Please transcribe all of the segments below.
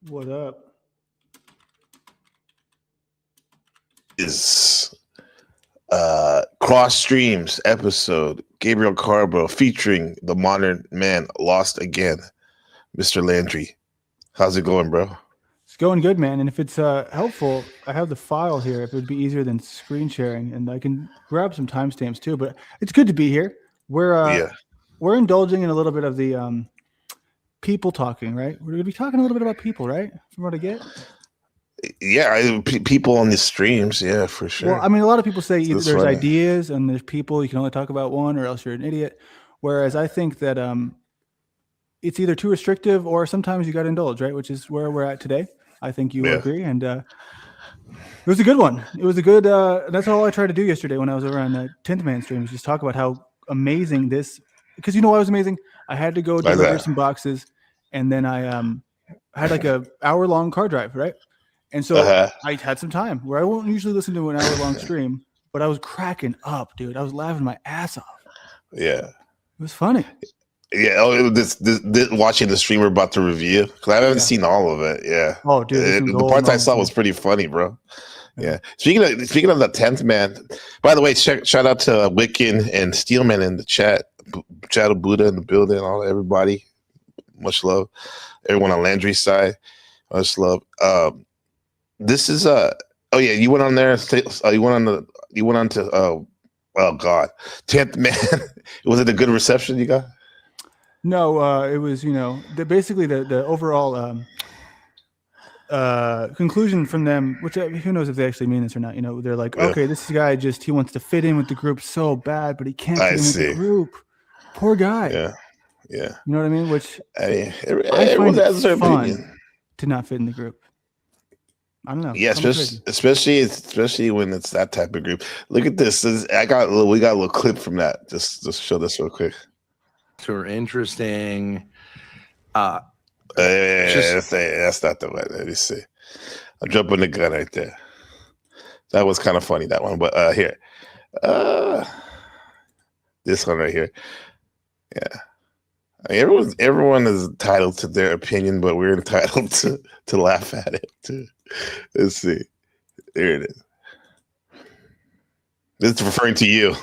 What up? Is Cross Streams episode Gabriel Carbo featuring the modern man lost again, Mr. Landry. How's it going, bro? It's going good, man. And if it's helpful, I have the file here. If it would be easier than screen sharing, and I can grab some timestamps too. But it's good to be here. We're indulging in a little bit of the people talking, right? We're gonna be talking a little bit about people, right? From what I get. Yeah, people on the streams, yeah, for sure. Well, I mean, a lot of people say either That's there's funny. ideas and there's people. You can only talk about one, or else you're an idiot. Whereas I think that it's either too restrictive or sometimes you got to indulge, right? Which is where we're at today. I think you agree, and it was a good one. It was a good. That's all I tried to do yesterday when I was over on the 10th Man stream, was just talk about how amazing this. Because you know why it was amazing? I had to go deliver some boxes, and then I had like a hour-long car drive, right? And so I had some time where I won't usually listen to an hour-long stream, but I was cracking up, dude. I was laughing my ass off. Yeah, it was funny. Yeah, this watching the streamer about to review, because I haven't seen all of it. Yeah. Oh, dude, the parts I saw was pretty funny, bro. Yeah. Speaking of the 10th Man, by the way, shout out to Wiccan and Steelman in the chat, Shadow Buddha in the building, everybody. Much love. Everyone on Landry's side, much love. This is oh yeah, you went on there. You went on to oh god, 10th Man. Was it a good reception you got? No, it was, basically the overall conclusion from them, which who knows if they actually mean this or not. They're like, okay, this guy he wants to fit in with the group so bad, but he can't fit in with the group. Poor guy. Yeah. You know what I mean? Which I find it fun to not fit in the group. I don't know. Yeah, especially when it's that type of group. Look at this. We got a little clip from that. Just show this real quick. Super interesting. That's not the one. Let me see. I'm jumping the gun right there. That was kind of funny, that one. But here. This one right here. Yeah. I mean, everyone is entitled to their opinion, but we're entitled to laugh at it too. Let's see. There it is. This is referring to you.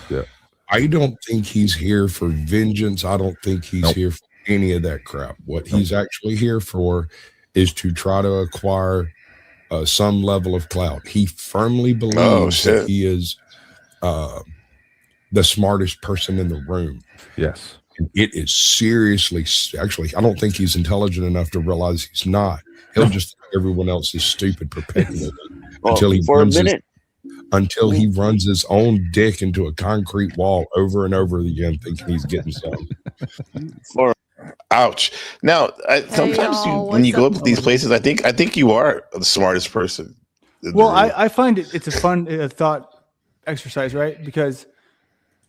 Yeah. I don't think he's here for vengeance. I don't think he's here for any of that crap. What he's actually here for is to try to acquire some level of clout. He firmly believes that he is the smartest person in the room. Yes. It is seriously, actually, I don't think he's intelligent enough to realize he's not. He'll just think everyone else is stupid perpetually until he runs his own dick into a concrete wall over and over again, thinking he's getting something. Ouch. Now, sometimes when you go up to these places, I think you are the smartest person. Well, I find it's a fun thought exercise, right? Because,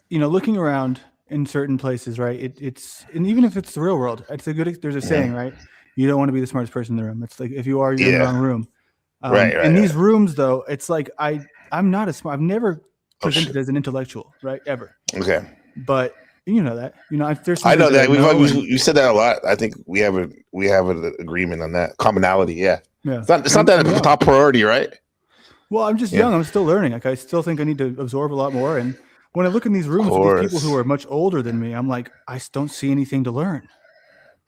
looking around in certain places, right? And even if it's the real world, there's a saying, right? You don't want to be the smartest person in the room. It's like, if you are, you're in the wrong room. Right. In these rooms, though, it's like I'm not as smart. I've never presented as an intellectual, right? Ever. Okay. But you know that. There's. I know that. You said that a lot. I think we have an agreement on that commonality. Yeah. Yeah. It's not that a top priority, right? Well, I'm just young. I'm still learning. Like, I still think I need to absorb a lot more. And when I look in these rooms with these people who are much older than me, I'm like, I don't see anything to learn.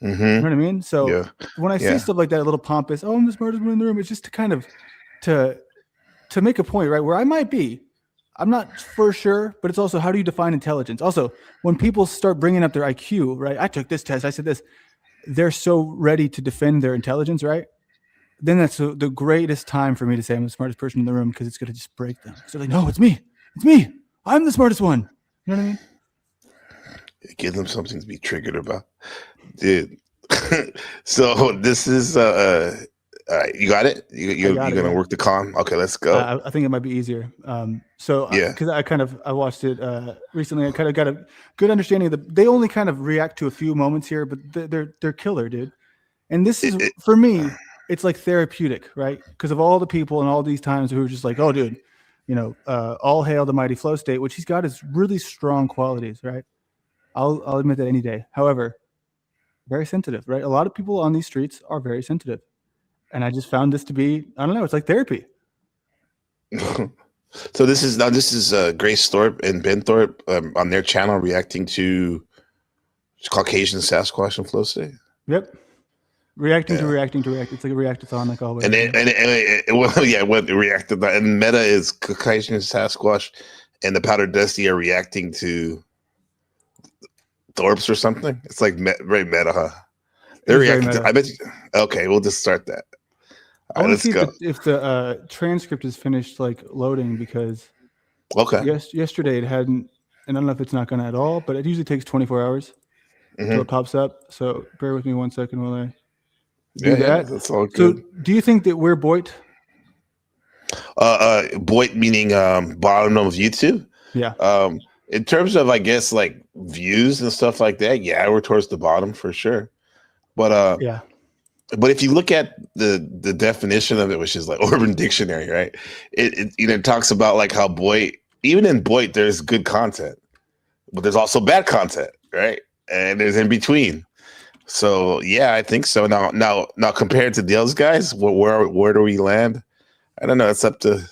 Mm-hmm. You know what I mean? So when I see stuff like that, a little pompous, I'm the smartest one in the room. It's just to kind of to make a point, right? Where I might be. I'm not for sure, but it's also, how do you define intelligence? Also, when people start bringing up their IQ, right? I took this test. I said this. They're so ready to defend their intelligence, right? Then that's the greatest time for me to say I'm the smartest person in the room, because it's going to just break them. So they're like, no, it's me. It's me. I'm the smartest one. You know what I mean? Give them something to be triggered about. Dude. So this is you got it? You're gonna work the con? Okay, let's go. I think it might be easier. Because I watched it recently. I kind of got a good understanding of they only kind of react to a few moments here, but they're killer, dude. And this is, for me, it's like therapeutic, right? Because of all the people and all these times who are just like, oh, dude, all hail the mighty flow state, which he's got his really strong qualities, right? I'll admit that any day. However, very sensitive, right? A lot of people on these streets are very sensitive. And I just found this to be, I don't know, it's like therapy. So this is Grace Thorpe and Ben Thorpe on their channel reacting to Caucasian Sasquatch and Flow State. Yep. Reacting to reacting to react. It's like a reactathon, like always. And what reacted that? And Meta is Caucasian Sasquatch, and the Powder Dusty are reacting to Thorpe's or something. It's like very meta, huh? They're reacting to. I bet. Okay, we'll just start that. I want to see if the transcript is finished like loading, because yesterday it hadn't, and I don't know if it's not going to at all, but it usually takes 24 hours until it pops up. So bear with me 1 second while I do that. Yeah, that's all good. So do you think that we're Boit? Boit meaning bottom of YouTube. Yeah. In terms of, I guess, like views and stuff like that, yeah, we're towards the bottom for sure. But yeah. But if you look at the definition of it, which is like Urban Dictionary, right? It talks about like how Boit, even in Boit, there's good content, but there's also bad content, right? And there's in between. So yeah, I think so. Now compared to those guys, where do we land? I don't know. It's up to.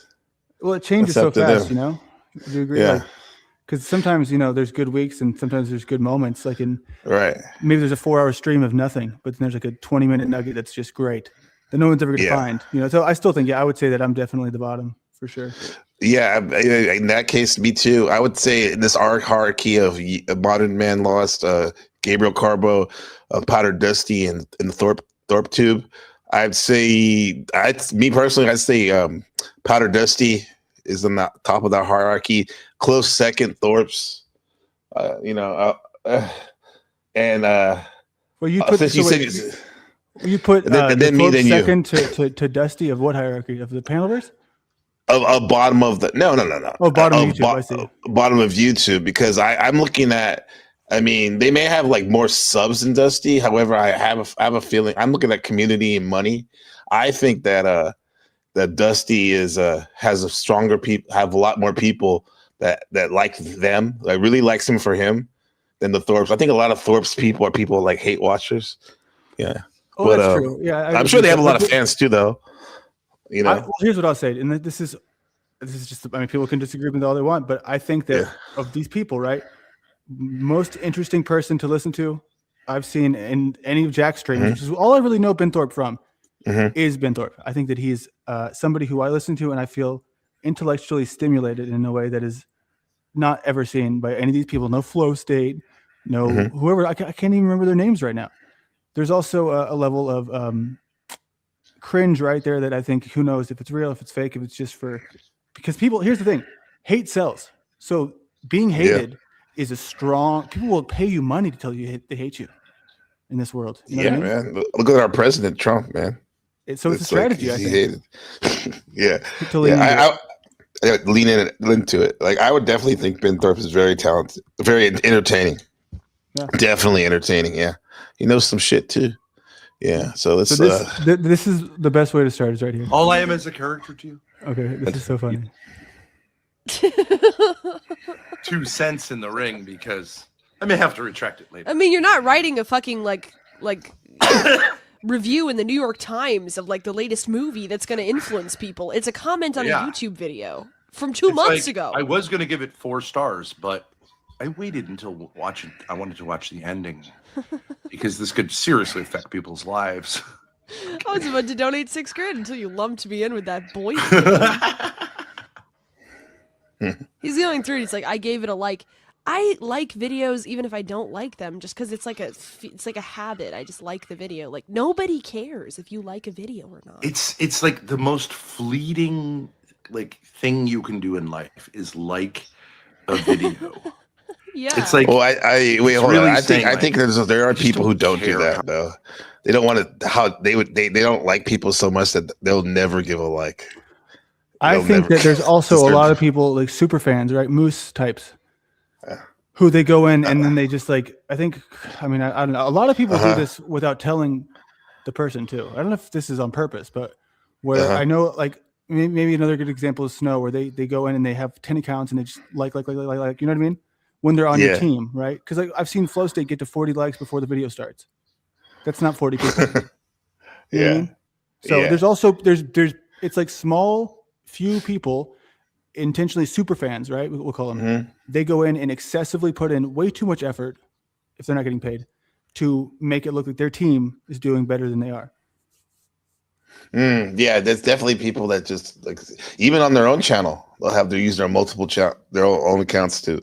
Well, it changes so fast, you know. Do you agree? Yeah. Because sometimes, you know, there's good weeks and sometimes there's good moments. Like right. Maybe there's a 4-hour stream of nothing, but then there's like a 20-minute nugget that's just great that no one's ever going to find. You know, so I still think, I would say that I'm definitely the bottom for sure. Yeah, in that case, me too. I would say in this hierarchy of Modern Man Lost, Gabriel Carbo, Powder Dusty, and the Thorpe Tube, I'd say, me personally, I'd say Powder Dusty is on the top of that hierarchy. Close second, Thorpe's. And well, you put you put then me, then second to Dusty of what hierarchy, of the Panelverse? Of bottom of the no. Oh, bottom of YouTube. I see. Bottom of YouTube, because I'm looking at. I mean, they may have like more subs than Dusty. However, I have a feeling. I'm looking at community and money. I think that that Dusty has a stronger people, have a lot more people that like them, like really likes him for him, than the Thorpes. I think a lot of Thorpes people are people like hate watchers. Yeah. Oh, but, that's true. Yeah, I'm sure they have a lot of fans too, though. You know. Well, here's what I'll say, and this is just. I mean, people can disagree with all they want, but I think that of these people, right, most interesting person to listen to I've seen in any of Jack's streams, which is all I really know Ben Thorpe from, is Ben Thorpe. I think that he's somebody who I listen to and I feel intellectually stimulated in a way that is not ever seen by any of these people. No Flow State, no whoever. I can't even remember their names right now. There's also a level of cringe right there that I think, who knows if it's real, if it's fake, if it's just for, because people, here's the thing, hate sells. So being hated is a strong, people will pay you money to tell you they hate you in this world. You know what I mean? Man. Look at our president, Trump, man. It's a strategy, like, I think. I lean into it. Like, I would definitely think Ben Thorpe is very talented, very entertaining. Yeah. Definitely entertaining. Yeah. He knows some shit too. Yeah. So this is the best way to start, is right here. All I am is a character to you. Okay. This is so funny. 2 cents in the ring, because I may have to retract it later. I mean, you're not writing a fucking like review in the New York Times of like the latest movie that's going to influence people. It's a comment on a YouTube video from 2 months ago. I was going to give it 4 stars, but I waited until I wanted to watch the ending because this could seriously affect people's lives. I was about to donate $6,000 until you lumped me in with that boy. He's going through. He's like, I gave it a like. I like videos even if I don't like them, just because it's like a habit. I just like the video. Like, nobody cares if you like a video or not. It's like the most fleeting like thing you can do in life is like a video. Yeah. It's like, well, I wait, hold on. I think there are people who don't do that though. They don't want to. They don't like people so much that they'll never give a like. I think that there's also a lot of people like super fans, right? Moose types, who they go in and then they just like, I don't know. A lot of people do this without telling the person too. I don't know if this is on purpose, but where I know, like maybe another good example is Snow, where they go in and they have 10 accounts and they just like, you know what I mean? When they're on your team, right? Because like I've seen Flow State get to 40 likes before the video starts. That's not 40 people. You know what I mean? So Yeah. there's also there's it's like small few people, intentionally super fans, right? We'll call them. Mhm. They go in and excessively put in way too much effort if they're not getting paid to make it look like their team is doing better than they are. Yeah, there's definitely people that just like, even on their own channel, they'll have to use their multiple their own accounts to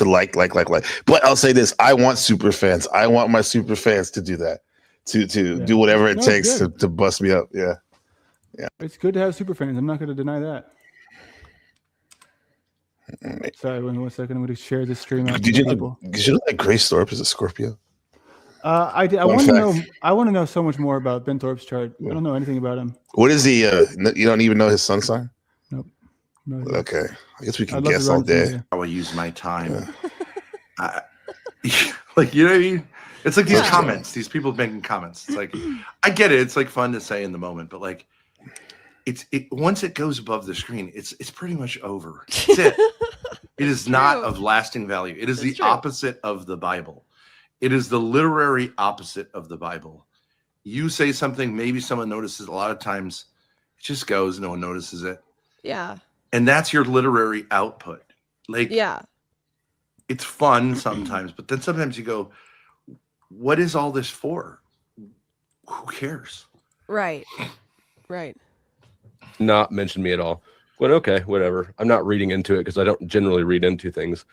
like. But I'll say this: I want super fans. I want my super fans to do that, to Yeah. do whatever it No, takes good. to bust me up. Yeah. It's good to have super fans. I'm not going to deny that. Sorry, wait 1 second. I'm going to share this stream out to Did you people. know that Grace Thorpe is a Scorpio? I Fun want to fact. know. I want to know so much more about Ben Thorpe's chart. I don't know anything about him. What is he? You don't even know his sun sign? No idea. Okay, I guess we can I'd love to guess all run some day. data. How I use my time. Like, you know what I mean? It's like these comments, these people making comments. It's like, I get it. It's like fun to say in the moment, but like, once it goes above the screen, it's pretty much over. That's it. It is not True. of lasting value. It is That's the true. opposite of the Bible. It is the literary opposite of the Bible. You say something, maybe someone notices. A lot of times, it just goes. No one notices it, Yeah. and that's your literary output. Like, Yeah. it's fun sometimes, but then sometimes you go, what is all this for? Who cares? Right. Right. Not mention me at all. But okay, whatever. I'm not reading into it because I don't generally read into things.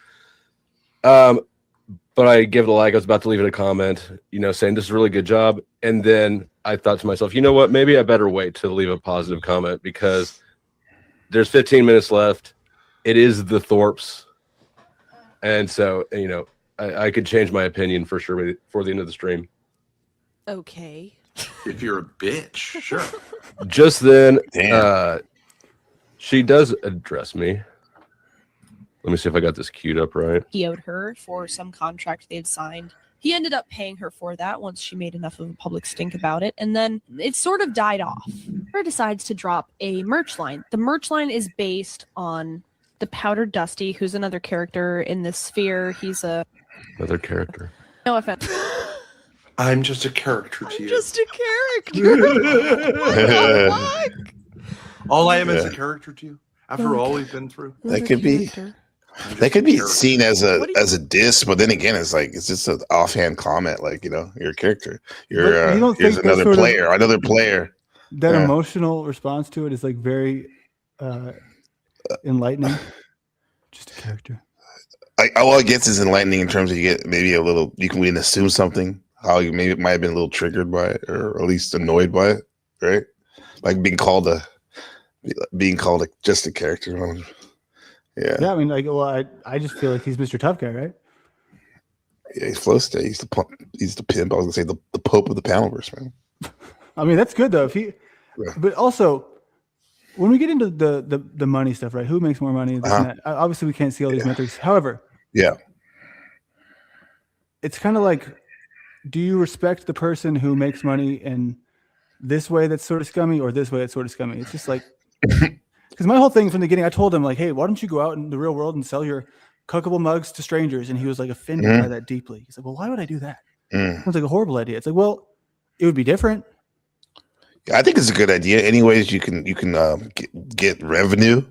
But I give it a like. I was about to leave it a comment, saying this is a really good job. And then I thought to myself, you know what? Maybe I better wait to leave a positive comment because there's 15 minutes left. It is the Thorpes. And so, I could change my opinion for sure before the end of the stream. Okay. If you're a bitch, sure. Just then, Damn. she does address me. Let me see if I got this queued up right. He owed her for some contract they had signed. He ended up paying her for that once she made enough of a public stink about it, and then it sort of died off. Her decides to drop a merch line. The merch line is based on the Powdered Dusty, who's another character in this sphere. He's a Another character. no offense. I'm just a character to you. Just a character. What the fuck? All I am is Yeah. a character to you. After all we've been through, That could be- Character. I'm just That could be character. seen as What do you- a diss, but then again, it's just an offhand comment. Like, you're a character. But you don't Here's think that another sort of- player. That Yeah. emotional response to it is like very enlightening. Just a character. I guess it's enlightening in terms of you get maybe you can assume something, how you maybe might have been a little triggered by it or at least annoyed by it, right? Like being called just a character. Yeah. Yeah, I mean, I just feel like he's Mr. Tough Guy, right? Yeah, he's flow state. He's the pimp. I was gonna say the Pope of the Panelverse, man. I mean, that's good though. Yeah. But also, when we get into the money stuff, right? Who makes more money? This and that, obviously, we can't see all these metrics. However, Yeah. it's kind of like, do you respect the person who makes money in this way that's sort of scummy or this way that's sort of scummy? It's just like, because my whole thing from the beginning, I told him like, hey, why don't you go out in the real world and sell your cuckable mugs to strangers? And he was like offended by that deeply. He's like, well, why would I do that? Sounds like a horrible idea. It's like, well, it would be different. I think it's a good idea. Anyways, you can get revenue,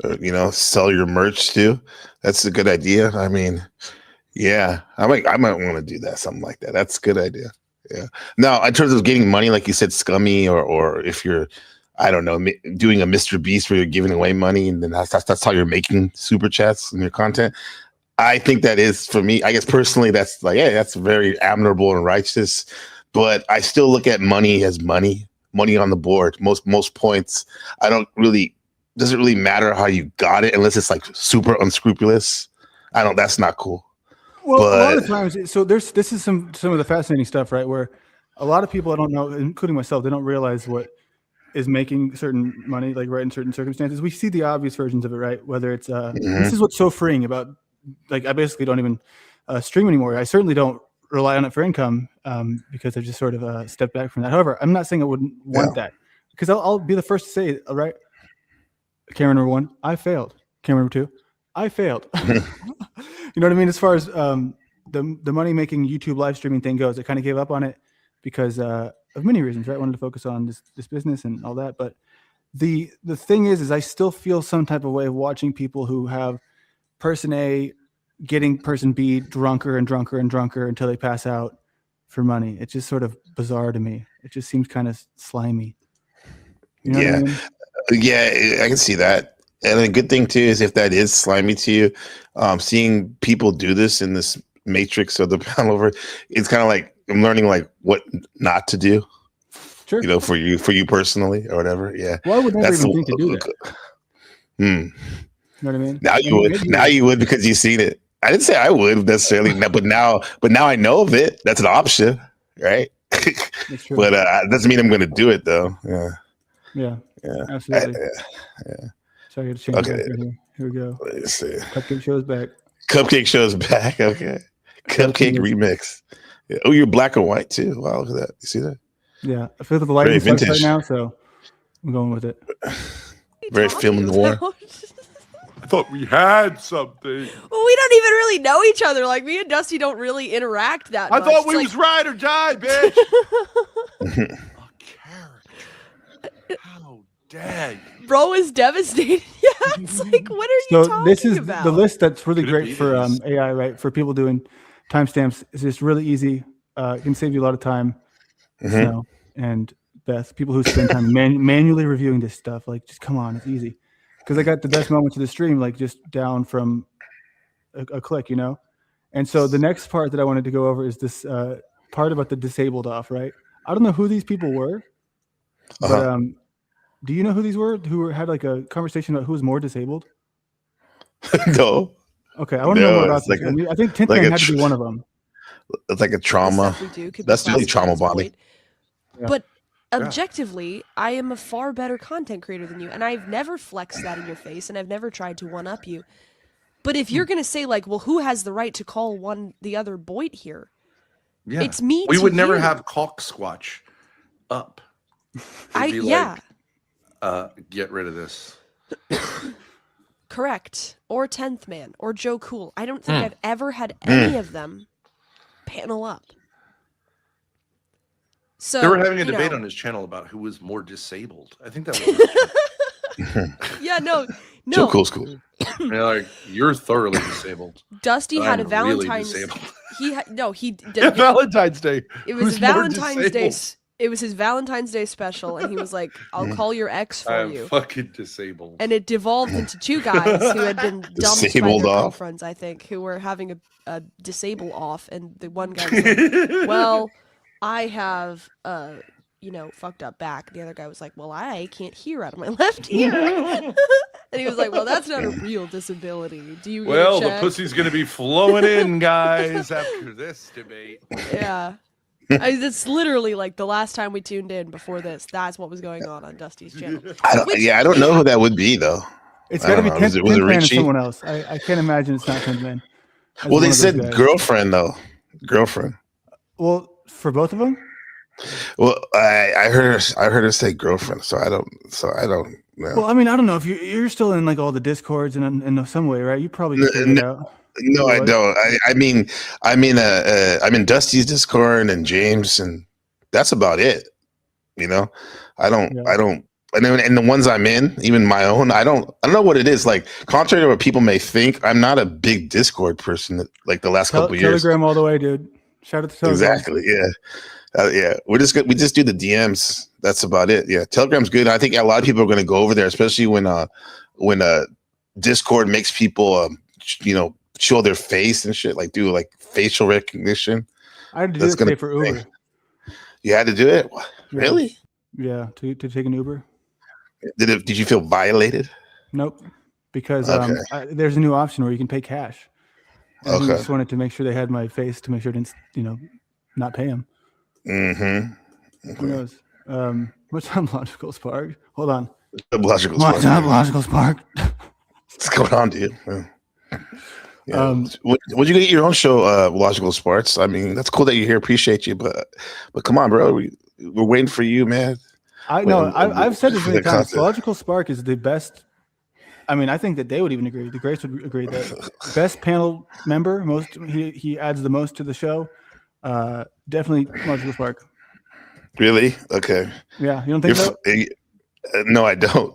or, sell your merch too. That's a good idea. I mean, yeah, I might want to do that, something like that. That's a good idea. Yeah. Now, in terms of getting money, like you said, scummy, or if you're, I don't know, doing a Mr. Beast where you're giving away money, and then that's how you're making super chats in your content. I think that is, for me, I guess personally, that's like, yeah, that's very admirable and righteous. But I still look at money as money on the board. Most points, doesn't really matter how you got it unless it's like super unscrupulous. That's not cool. Well, a lot of But- times, so this is some of the fascinating stuff, right? Where a lot of people, I don't know, including myself, they don't realize what is making certain money, like right in certain circumstances. We see the obvious versions of it, right? Whether it's this is what's so freeing about, like, I basically don't even stream anymore. I certainly don't rely on it for income because I just sort of stepped back from that. However, I'm not saying I wouldn't want that, because I'll be the first to say, all right, camera number 1, I failed. Camera number 2, I failed. You know what I mean? As far as the money making YouTube live streaming thing goes, I kind of gave up on it because of many reasons, right? I wanted to focus on this business and all that. But the thing is I still feel some type of way of watching people who have person A getting person B drunker and drunker and drunker until they pass out for money. It's just sort of bizarre to me. It just seems kind of slimy. You know what I mean? Yeah, I can see that. And a good thing too is if that is slimy to you, seeing people do this in this matrix of the panel over, it's kind of like I'm learning like what not to do. Sure. You know, for you personally or whatever. Yeah. Well, I would never even think to do that. You know what I mean? Now you would. Now you would because you've seen it. I didn't say I would necessarily, but now I know of it. That's an option, right? That's true. But doesn't mean I'm going to do it though. Yeah. Yeah. Absolutely. Yeah. Sorry, I got to change Okay. it right here. Here we go. Let's see. Cupcake Show's back. Cupcake Show's back. Okay. Cupcake remix. Yeah. Oh, you're black and white too. Wow, look at that. You see that? Yeah. I feel that the lighting Very sucks right vintage. now, so I'm going with it. Very film noir. I thought we had something. Well, we don't even really know each other. Like me and Dusty don't really interact that I much. thought It's we like, was ride or die, bitch. A character. How dare you? bro is devastated. Yeah, it's like, what are you So talking this is about? the list that's really Could it great be for that he's- AI, right? For people doing timestamps. It's just really easy. It can save you a lot of time. Mhm. Snow and Beth, people who spend time manually reviewing this stuff, like just come on, it's easy. Because I got the best moments of the stream, like just down from a click, you know? And so the next part that I wanted to go over is this part about the disabled off, right? I don't know who these people were, but Uh-huh. do you know who these were? Had like a conversation about who was more disabled? No, Okay, I want to know No, more about it's this. like I think Tintman like a had to be one of them. it's like a The trauma. stuff we do could be That's really trauma classified as bonding. void. But objectively, I am a far better content creator than you, and I've never flexed that in your face, and I've never tried to one up you. But if you're gonna say like, well, who has the right to call the other Boyd here? Yeah. It's me. We to would never you. have Caulk Squatch up. It'd be yeah, get rid of this. correct. Or 10th Man or Joe Cool. I don't think I've ever had any of them panel up. So They were having a you debate know, on his channel about who was more disabled. I think that was. Yeah, no. So cool. They're like, you're thoroughly disabled. Dusty but had a I'm really Valentine's. disabled. He did. Valentine's Day. It was Who's more Valentine's Day. disabled? It was his Valentine's Day special, and he was like, "I'll call your ex for I'm you." fucking disabled. And it devolved into two guys who had been dumped by Disabled their off. girlfriends, I think, who were having a disable off, and the one guy was like, "Well, I have fucked up back." The other guy was like, "Well, I can't hear out of my left ear." And he was like, "Well, that's not a real disability. Do you?" get a Well, the check?" pussy's gonna be flowing in, guys, after this debate. Yeah. It's literally like the last time we tuned in before this. That's what was going on Dusty's channel. I don't know who that would be though. It's I got to don't be know. 10th Was it Man or Richie? someone else. I can't imagine it's not 10th Man. That's Well, one they of those said guys. girlfriend though. Girlfriend. Well, for both of them? Well, I heard her say girlfriend, so I don't know. Well, I mean, I don't know if you're still in like all the discords and in some way, right? You probably can figure it out. No, I What? don't. I'm in Dusty's Discord and James, and that's about it. You know, I don't. And then, and the ones I'm in, even my own, I don't know what it is. Like, contrary to what people may think, I'm not a big Discord person. Like the last couple years, Telegram all the way, dude. Shout out to Telegram. exactly. Yeah, yeah. We just do the DMs. That's about it. Yeah, Telegram's good. I think a lot of people are going to go over there, especially when Discord makes people show their face and shit, like do like facial recognition. I had to do That's this today gonna for be- Uber. You had to do it. Yeah. Really? Yeah, to take an Uber. Did you feel violated? Nope, because Okay. there's a new option where you can pay cash. And I think I Okay. just wanted to make sure they had my face to make sure I didn't, not pay them. Mm-hmm. Who knows? What's up, Logical Spark? Hold on. Logical What's spark. up, Logical Spark? What's going on, dude? Yeah. Um, Would you get your own show, Logical Sparks? I mean, that's cool that you're here. Appreciate you, but come on, bro. We're waiting for you, man. I know. Wait, I've said this for many the times. content. Logical Spark is the best. I mean, I think that they would even agree. The Grace would agree that best panel member. He adds the most to the show. Definitely Logical Spark. Really? Okay. Yeah, you don't think so? No, I don't.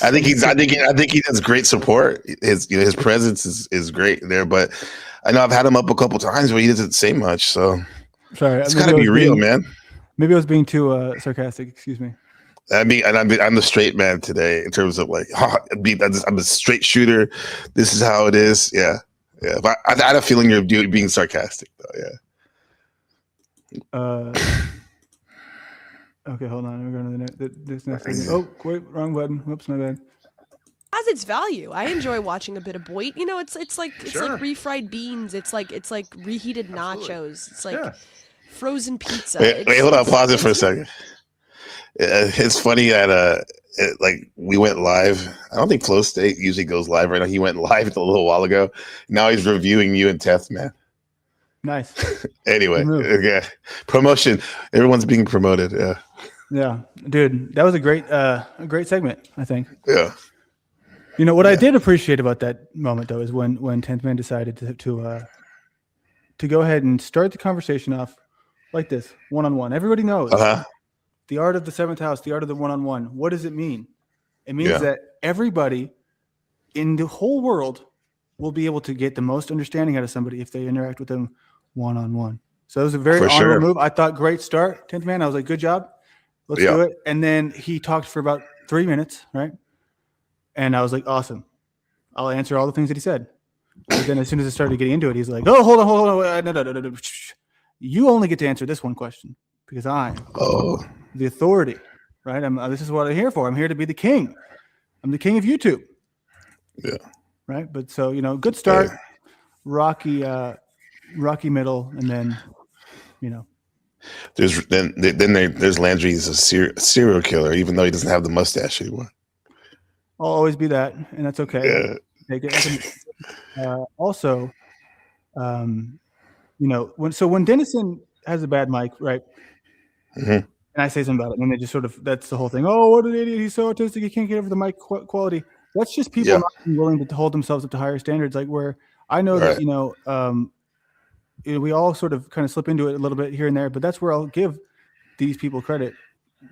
I think he does great support. His presence is great there, but I know I've had him up a couple times where he doesn't say much. So Sorry, it's got to be real, man. Maybe I was being too sarcastic. Excuse me. I mean, and I'm the straight man today in terms of like, I'm a straight shooter. This is how it is. Yeah. But I had a feeling you're being sarcastic, though. Yeah. Okay, hold on. We're going to this next thing. Oh, wait, wrong button. Whoops, my bad. Has its value. I enjoy watching a bit of Boit. You know, it's like Sure. refried beans. It's like reheated nachos. It's like Yeah. frozen pizza. Wait, hold on. Pause it for a second. It's funny that like we went live. I don't think Flow State usually goes live right now. He went live a little while ago. Now he's reviewing you and Teth, man. Nice. Anyway, Good move. okay. Promotion. Everyone's being promoted. Yeah. Yeah, dude, that was a great segment, I think. Yeah. You know what I did appreciate about that moment though is when 10th Man decided to go ahead and start the conversation off like this, one-on-one. Everybody knows the art of the 7th house, the art of the one-on-one. What does it mean? It means that everybody in the whole world will be able to get the most understanding out of somebody if they interact with them one-on-one. So it was a very honorable move. I thought great start, 10th Man. I was like, good job. Let's do it. And then he talked for about 3 minutes, right? And I was like, awesome. I'll answer all the things that he said. But then as soon as I started getting into it, he's like, oh, hold on. No. You only get to answer this one question because I'm the authority, right? This is what I'm here for. I'm here to be the king. I'm the king of YouTube. Yeah. Right. But so, you know, good start, rocky middle. And then, you know, there's Landry's a serial killer, even though he doesn't have the mustache anymore. I'll always be that. And that's okay. Yeah. Take it. Also, you know, when Dennison has a bad mic, right? Mm-hmm. And I say something about it, and they just sort of, that's the whole thing. Oh, what an idiot. He's so autistic. He can't get over the mic quality. That's just people not being willing to hold themselves up to higher standards. Like where I know that, you know, we all sort of kind of slip into it a little bit here and there, but that's where I'll give these people credit,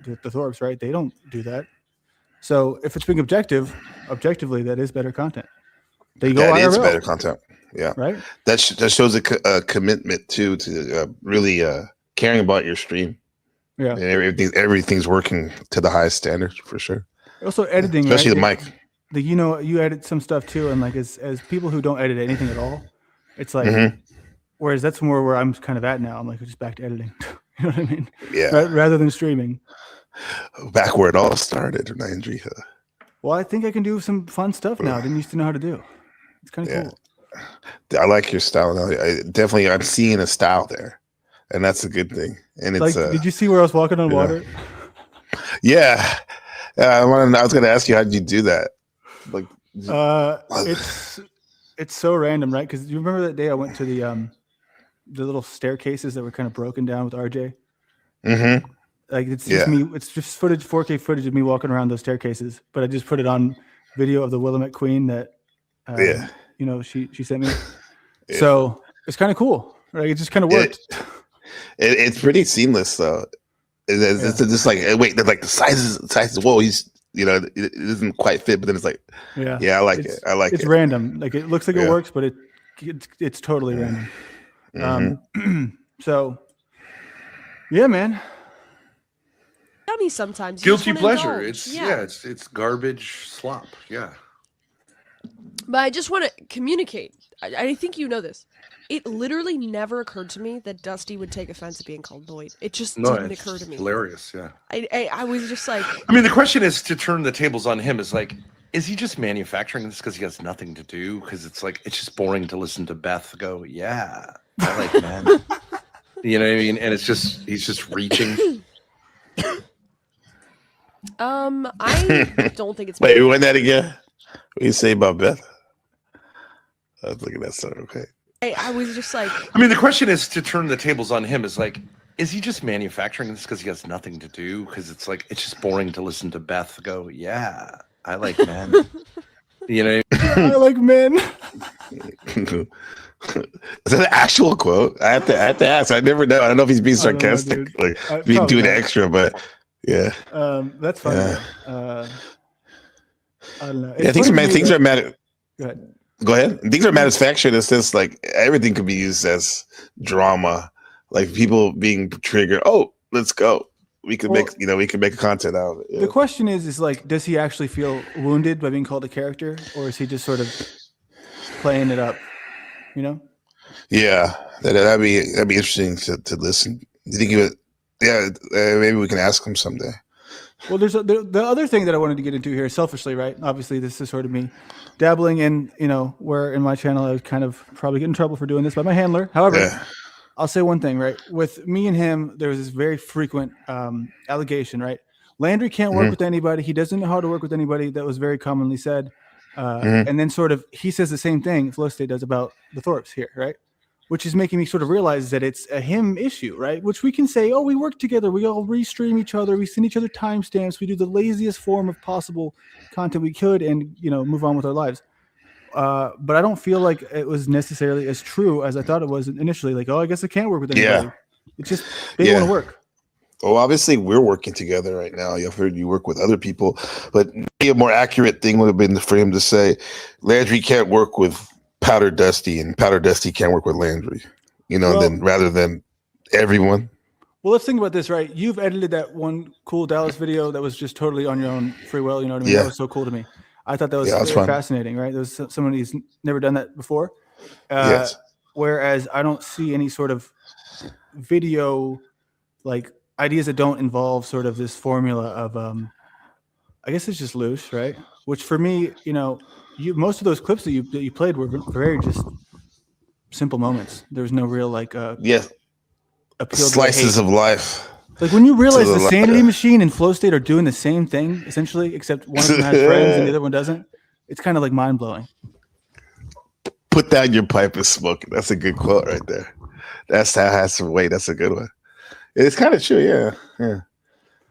the Thorpes, right? They don't do that. So if it's being objectively, that is better content. They go That IRL, is better content. Yeah. right? That shows a commitment to really caring about your stream. Yeah. And everything's working to the highest standards for sure. Also editing, Especially right? the mic. You know, you edit some stuff too, and like as people who don't edit anything at all, it's like, whereas that's more where I'm kind of at now. I'm like just back to editing. You know what I mean? Yeah. Rather than streaming. Back where it all started, Landry. Well, I think I can do some fun stuff now I didn't used to know how to do. It's kind of cool. I like your style now. I'm seeing a style there, and that's a good thing. And it's like, did you see where I was walking on water? Yeah. I was going to ask you, how did you do that? Like, it's so random, right? Because you remember that day I went to the little staircases that were kind of broken down with RJ. Mm-hmm. Like it's just me. It's just 4K footage of me walking around those staircases. But I just put it on video of the Willamette Queen that, you know, she sent me. Yeah. So it's kind of cool, right? It just kind of worked. It's pretty seamless, though. It's just like wait, like the sizes. Whoa, he's it doesn't quite fit, but then it's like I like it. I like it. It's random. Like it looks like it works, but it's totally random. Mm-hmm. So yeah, man. Me sometimes. Guilty pleasure. Indulge. It's garbage slop. Yeah. But I just want to communicate. I think you know this. It literally never occurred to me that Dusty would take offense at being called Boyd. It just didn't occur to me. Hilarious, yeah. I was just like. I mean, the question is to turn the tables on him. Is like, is he just manufacturing this because he has nothing to do? Because it's like it's just boring to listen to Beth go, yeah, I like man. You know what I mean? And it's just he's just reaching. I don't think it's. Wait, you want that again? What do you say about Beth? I was looking at that stuff. Okay. I was just like. I mean, the question is to turn the tables on him. Is like, is he just manufacturing this because he has nothing to do? Because it's like it's just boring to listen to Beth go, yeah, I like men. You know. I like men. Is that an actual quote? I have to ask. I never know. I don't know if he's being I don't know, sarcastic, dude. like being Probably doing not. extra, but yeah. That's fine. Yeah. I don't know. Yeah, It's funny to me things that- are mad. Go ahead. Go ahead. Things are manufactured. It's just like everything could be used as drama, like people being triggered. Oh, let's go. We could Well, we could make content out of it. Yeah. The question is like, does he actually feel wounded by being called a character, or is he just sort of playing it up? You know? Yeah, that'd be interesting to listen. Do you think he would? Yeah, maybe we can ask him someday. Well, there's the other thing that I wanted to get into here, selfishly, right? Obviously, this is sort of me dabbling in, where in my channel I would kind of probably get in trouble for doing this by my handler. However, Yeah. I'll say one thing, right? With me and him, there was this very frequent allegation, right? Landry can't work with anybody. He doesn't know how to work with anybody. That was very commonly said. And then sort of he says the same thing Flow State does about the Thorpes here, right? Which is making me sort of realize that it's a him issue, right? Which we can say, oh, we work together. We all restream each other. We send each other timestamps. We do the laziest form of possible content we could and, move on with our lives. But I don't feel like it was necessarily as true as I thought it was initially. Like, oh, I guess I can't work with anybody. Yeah. It's just, they want to work. Well, obviously, we're working together right now. I've heard you work with other people, but maybe a more accurate thing would have been for him to say, Landry can't work with Powder Dusty, and Powder Dusty can't work with Landry. Then rather than everyone. Well, let's think about this, right? You've edited that one cool Dallas video that was just totally on your own free will. You know what I mean? Yeah. That was so cool to me. I thought that was Yeah, that's very fun. fascinating, right? There was somebody who's never done that before. Yes. Whereas I don't see any sort of video, like ideas that don't involve sort of this formula of, I guess it's just loose, right? Which for me, most of those clips that you played were very just simple moments. There was no real Yes. appeal to Slices hate. of life. Like when you realize the the Sanity li- Machine and Flow State are doing the same thing essentially, except one of them has friends and the other one doesn't. It's kind of like mind blowing. Put down your pipe and smoke it. That's a good quote right there. That's how it has some weight. That's a good one. It's kind of true, yeah.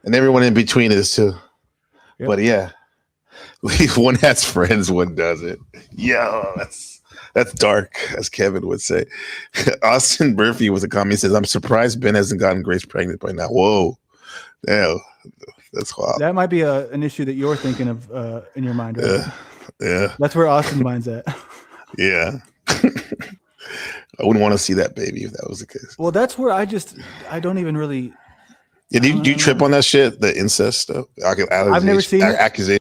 And everyone in between is too. Yep. But yeah, one has friends, one doesn't. Yeah, that's dark, as Kevin would say. Austin Murphy with a comment, he says, "I'm surprised Ben hasn't gotten Grace pregnant by now." Whoa, yeah, that's wild. That might be an issue that you're thinking of in your mind, right? Yeah, That's where Austin's mind's at. yeah. I wouldn't want to see that baby if that was the case. Well, that's where I don't even really. Yeah, do you trip on that shit, the incest stuff? I've never seen it. accusation.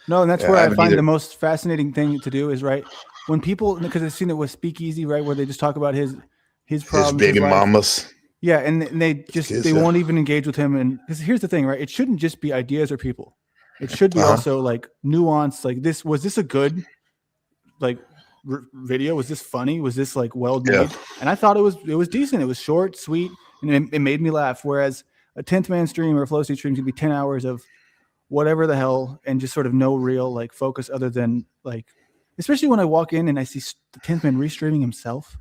No, and that's Yeah, where I I haven't find either. the most fascinating thing to do is right when people, because I've seen it with Speakeasy, right, where they just talk about his His problems, baby life. mamas. Yeah, and they just kids, they yeah. won't even engage with him. And because here's the thing, right? It shouldn't just be ideas or people. It should be also like nuance. Like this, was this a good video? Was this funny? Was this well made? Yeah. And I thought it was decent. It was short, sweet, and it made me laugh. Whereas a 10th man stream or a Flow State stream could be 10 hours of whatever the hell and just sort of no real focus other than especially when I walk in and I see the 10th man restreaming himself.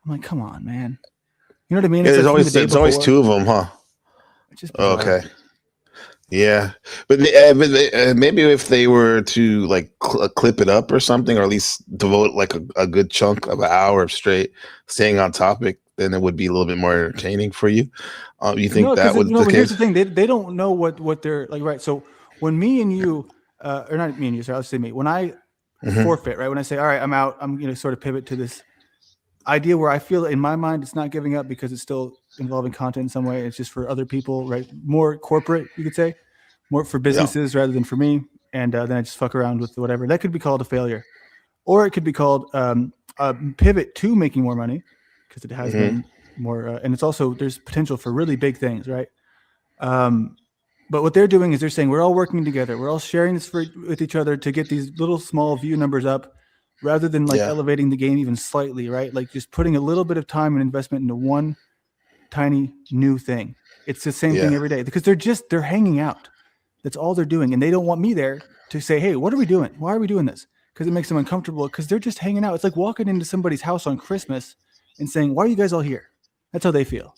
I'm like, come on, man. You know what I mean? Yeah, It's there's like from the day always always before. two of them, huh? It's just bizarre. Okay. Yeah, but maybe if they were to clip it up or something, or at least devote a good chunk of an hour of straight staying on topic, then it would be a little bit more entertaining for you. You think that would but the here's case? the thing: they don't know what they're like, right? So when me and you, or not me and you, sorry, I'll say me. When I forfeit, right? When I say, all right, I'm out, I'm going to sort of pivot to this idea where I feel in my mind it's not giving up because it's still involving content in some way. It's just for other people, right? More corporate, you could say, more for businesses rather than for me. And then I just fuck around with whatever. That could be called a failure, or it could be called a pivot to making more money because it has been more. And it's also there's potential for really big things, right? But what they're doing is they're saying we're all working together. We're all sharing this with each other to get these little small view numbers up, rather than elevating the game even slightly, right? Like just putting a little bit of time and investment into one tiny new thing. It's the same thing every day because they're hanging out. That's all they're doing. And they don't want me there to say, hey, what are we doing? Why are we doing this? Because it makes them uncomfortable because they're just hanging out. It's like walking into somebody's house on Christmas and saying, why are you guys all here? That's how they feel.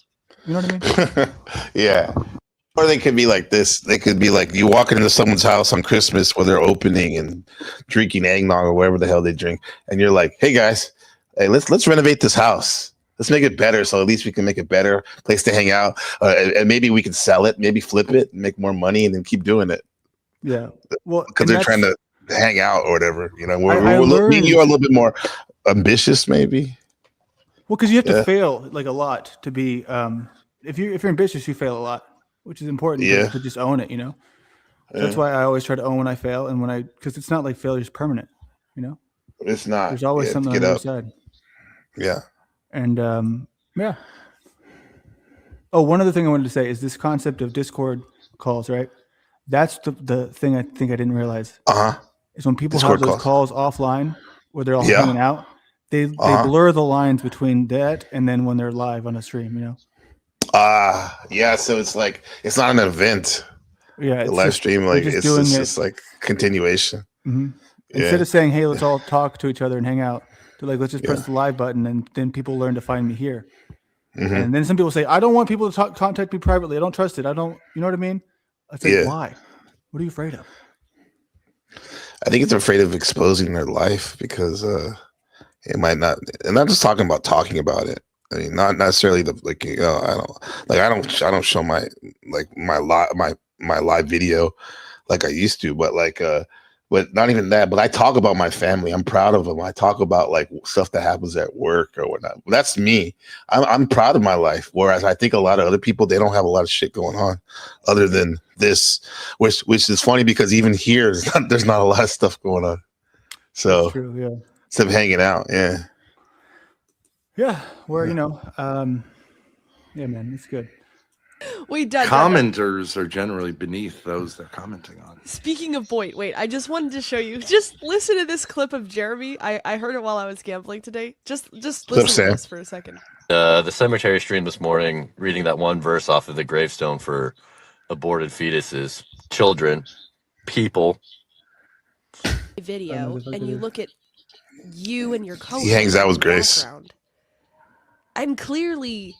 You know what I mean? Yeah. Or they could be like this. They could be like you walking into someone's house on Christmas where they're opening and drinking eggnog or whatever the hell they drink. And you're like, hey guys, Hey, let's renovate this house. Let's make it better, so at least we can make a better place to hang out, and maybe we can sell it, maybe flip it, and make more money, and then keep doing it. Yeah. Well, Because and they're trying to hang out or whatever. You know, I me and learned- you are a little bit more ambitious, maybe. Well, because you have to Yeah. fail like a lot to be. If you're ambitious, you fail a lot, which is important. Yeah. To just own it. You know. Yeah. That's why I always try to own when I fail, and because it's not like failure is permanent. You know, It's not. there's always Yeah, something on get the other up. side. Yeah. And yeah. Oh, one other thing I wanted to say is this concept of Discord calls, right? That's the thing I think I didn't realize Uh-huh. is when people Discord have those calls offline where they're all Yeah. hanging out, they blur the lines between that and then when they're live on a stream, you know? Yeah, so it's like it's not an event. Yeah. The live stream, like just it's doing just like continuation. Mhm. Yeah. Instead of saying, hey, let's all talk to each other and hang out, they're like, let's just press Yeah. the live button and then people learn to find me here. Mhm. And then some people say, I don't want people to contact me privately. I don't trust it. I don't, you know what I mean? I say, Yeah. why? What are you afraid of? I think it's afraid of exposing their life because it might not. And I'm just talking about it. I mean, not necessarily I don't show my live video like I used to, but not even that. But I talk about my family. I'm proud of them. I talk about like stuff that happens at work or whatnot. That's me. I'm proud of my life. Whereas I think a lot of other people, they don't have a lot of shit going on other than this, which is funny because even here, there's not a lot of stuff going on. So That's true, yeah. instead of hanging out, yeah. Yeah, where yeah, man, it's good. Wait, Dad, Commenters are generally beneath those they're commenting on. Speaking of wait, I just wanted to show you. Just listen to this clip of Jeremy. I heard it while I was gambling today. Just listen to this for a second. The cemetery stream this morning, reading that one verse off of the gravestone for aborted fetuses, children, people. Video, and you look at you and your co-host. He hangs out with Grace. I'm clearly.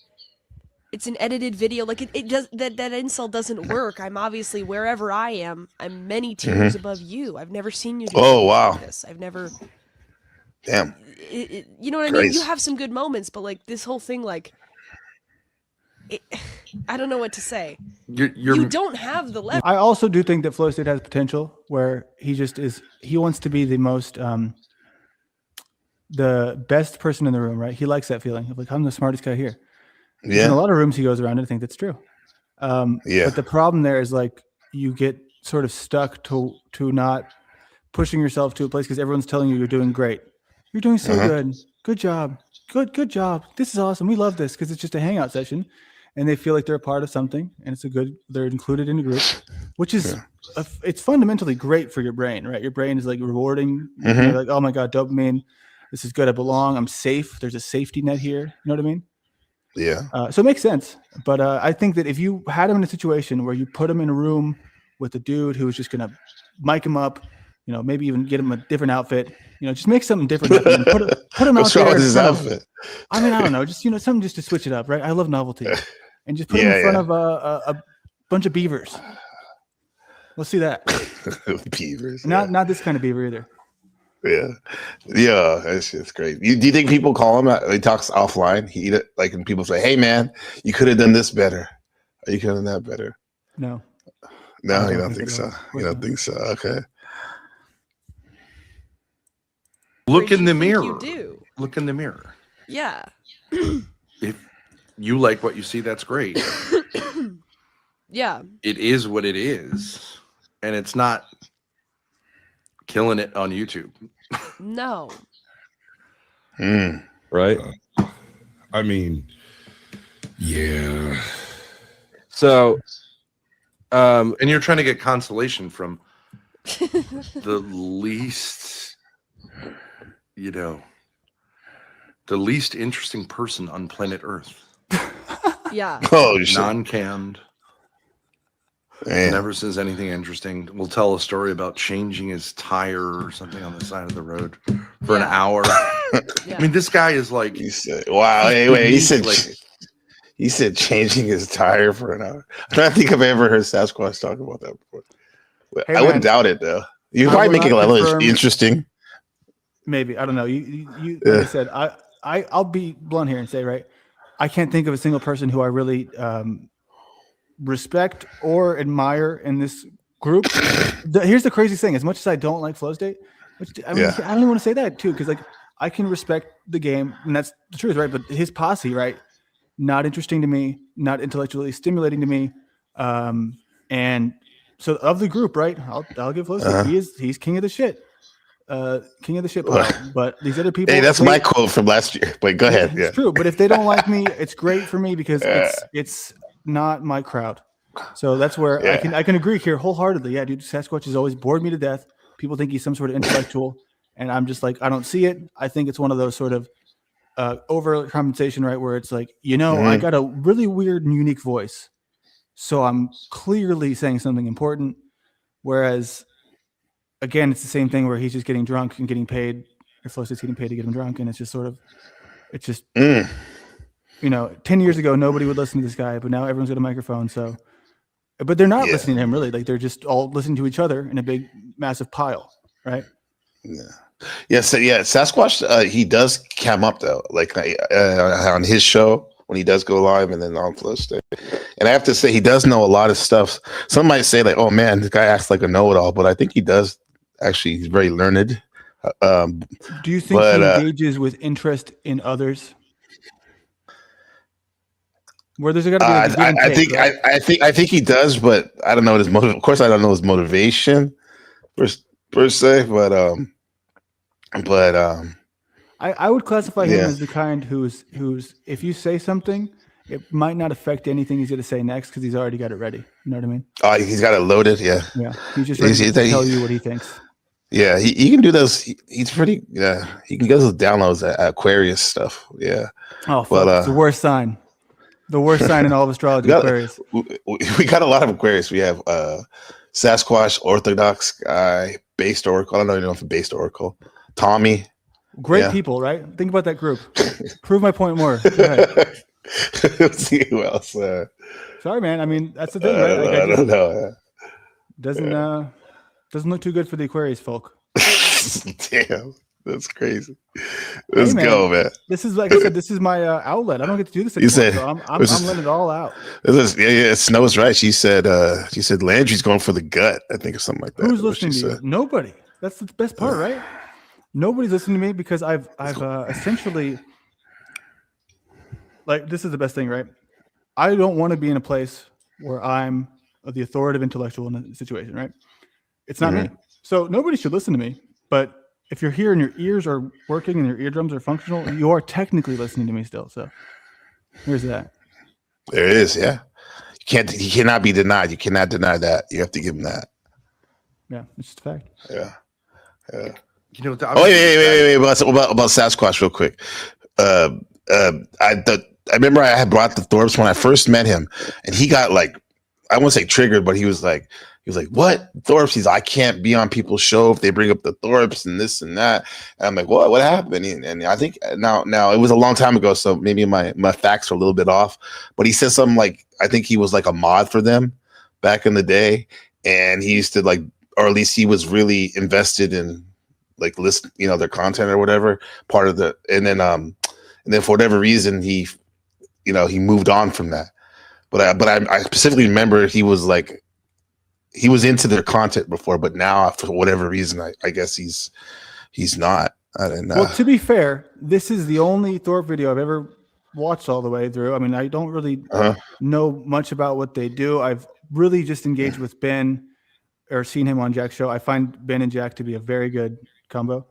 It's an edited video. Like it does that insult doesn't work. I'm obviously wherever I am. I'm many tiers above you. I've never seen you do wow. like this. I've never. Damn. You know what I mean? You have some good moments, but like this whole thing, like, I don't know what to say. You don't have the level. I also do think that Flow State has potential where he just is. He wants to be the most, the best person in the room, right? He likes that feeling of like I'm the smartest guy here. Yeah. In a lot of rooms he goes around, and I think that's true. Yeah. But the problem there is like you get sort of stuck to not pushing yourself to a place because everyone's telling you you're doing great. You're doing so good. Good job. Good job. This is awesome. We love this because it's just a hangout session, and they feel like they're a part of something, and they're included in a group, which is it's fundamentally great for your brain, right? Your brain is like rewarding. You're like, oh my god, dopamine. This is good. I belong. I'm safe. There's a safety net here. You know what I mean? Yeah. So it makes sense. But I think that if you had him in a situation where you put him in a room with a dude who was just going to mic him up, you know, maybe even get him a different outfit, you know, just make something different. Put him What's out wrong there. with his outfit? I mean, I don't know. Just, you know, something just to switch it up, right? I love novelty. And just put him in front of a bunch of beavers. Let's see that. Beavers. Not this kind of beaver either. Yeah, it's just great. Do you think people call him? He talks offline. And people say, "Hey, man, you could have done this better. Or you could have done that better." No, you don't think so. You don't think so? Okay. Look in the mirror. You do. Look in the mirror. Yeah. If you like what you see, that's great. Yeah. It is what it is, and it's not killing it on YouTube. No. Right. I mean, yeah. So, And you're trying to get consolation from the least, the least interesting person on planet Earth. Yeah. Oh, shit. Non-cammed. Man. Never says anything interesting. Will tell a story about changing his tire or something on the side of the road for an hour. Yeah. I mean, this guy is like. He said, "Wow, wait." He said changing his tire for an hour. I don't think I've ever heard Sasquatch talk about that before. Hey, I wouldn't doubt it though. You're I probably will making a not level confirm- interesting. maybe I don't know. You like I said, I'll be blunt here and say, right, I can't think of a single person who I really respect or admire in this group. Here's the crazy thing: as much as I don't like Flow State, which I mean, I don't even want to say that too, because like I can respect the game, and that's the truth, right? But his posse, right, not interesting to me, not intellectually stimulating to me, and so of the group, right, I'll give Flow State. He's king of the shit. King of the shit pile. But these other people, hey, that's my quote from last year. But go ahead. It's true. But if they don't like me, it's great for me because it's not my crowd. So that's where I can agree here wholeheartedly. Yeah, dude, Sasquatch has always bored me to death. People think he's some sort of intellectual, and I'm just like, I don't see it. I think it's one of those sort of overcompensation, right? Where it's like, I got a really weird and unique voice, so I'm clearly saying something important. Whereas again, it's the same thing where he's just getting drunk and getting paid, or Flow State's getting paid to get him drunk, and it's just 10 years ago nobody would listen to this guy, but now everyone's got a microphone. So, but they're not listening to him really. Like they're just all listening to each other in a big, massive pile, right? Yeah. So Sasquatch, he does cam up though, like on his show when he does go live, and then on Flow State. And I have to say, he does know a lot of stuff. Some might say like, "Oh man, this guy acts like a know-it-all," but I think he does. Actually, he's very learned. Do you think he engages with interest in others? Where there's got to be I think he does, but I don't know his motive. Of course, I don't know his motivation per se, but I would classify him as the kind who's if you say something, it might not affect anything he's going to say next because he's already got it ready. You know what I mean? Oh, he's got it loaded. Yeah. He's just ready to tell you what he thinks. Yeah, he can do those. He's pretty. Yeah, he can get those downloads at Aquarius stuff. Yeah. Oh, but it's the worst sign. The worst sign in all of astrology. Aquarius. We got a lot of Aquarius. We have Sasquatch, Orthodox guy, Based Oracle. I don't even know if it's Based Oracle. Tommy. Great people, right? Think about that group. Prove my point more. Go ahead. Let's see who else. Sorry, man. I mean, that's the thing, right? Like, I don't know. Doesn't look too good for the Aquarius folk. Damn, that's crazy. Let's go, man. This is like I said. This is my outlet. I don't get to do this anymore. So I'm letting it all out. Snow's right. She said Landry's going for the gut. I think or something like that. Who's listening to you? Nobody. That's the best part, right? Nobody's listening to me because I've essentially, like, this is the best thing, right? I don't want to be in a place where I'm the authoritative intellectual in a situation, right? It's not me. So nobody should listen to me. But if you're here and your ears are working and your eardrums are functional, you are technically listening to me still. So here's that. There it is. Yeah. He cannot be denied. You cannot deny that. You have to give him that. Yeah. It's just a fact. Yeah. You know, wait. About Sasquatch real quick. I remember I had brought the Thorpes when I first met him, and he got like, I won't say triggered, but he was like, what Thorpes? He's like, I can't be on people's show if they bring up the Thorpes and this and that. And I'm like, what happened? And I think now it was a long time ago, so maybe my facts are a little bit off. But he said something like, I think he was like a mod for them back in the day, and he used to like, or at least he was really invested in like list, their content or whatever part of the, and then for whatever reason he moved on from that. But I specifically remember he was into their content before, but now for whatever reason, I guess he's not. I don't know. Well, to be fair, this is the only Thorpe video I've ever watched all the way through. I mean, I don't really know much about what they do. I've really just engaged with Ben or seen him on Jack's show. I find Ben and Jack to be a very good combo.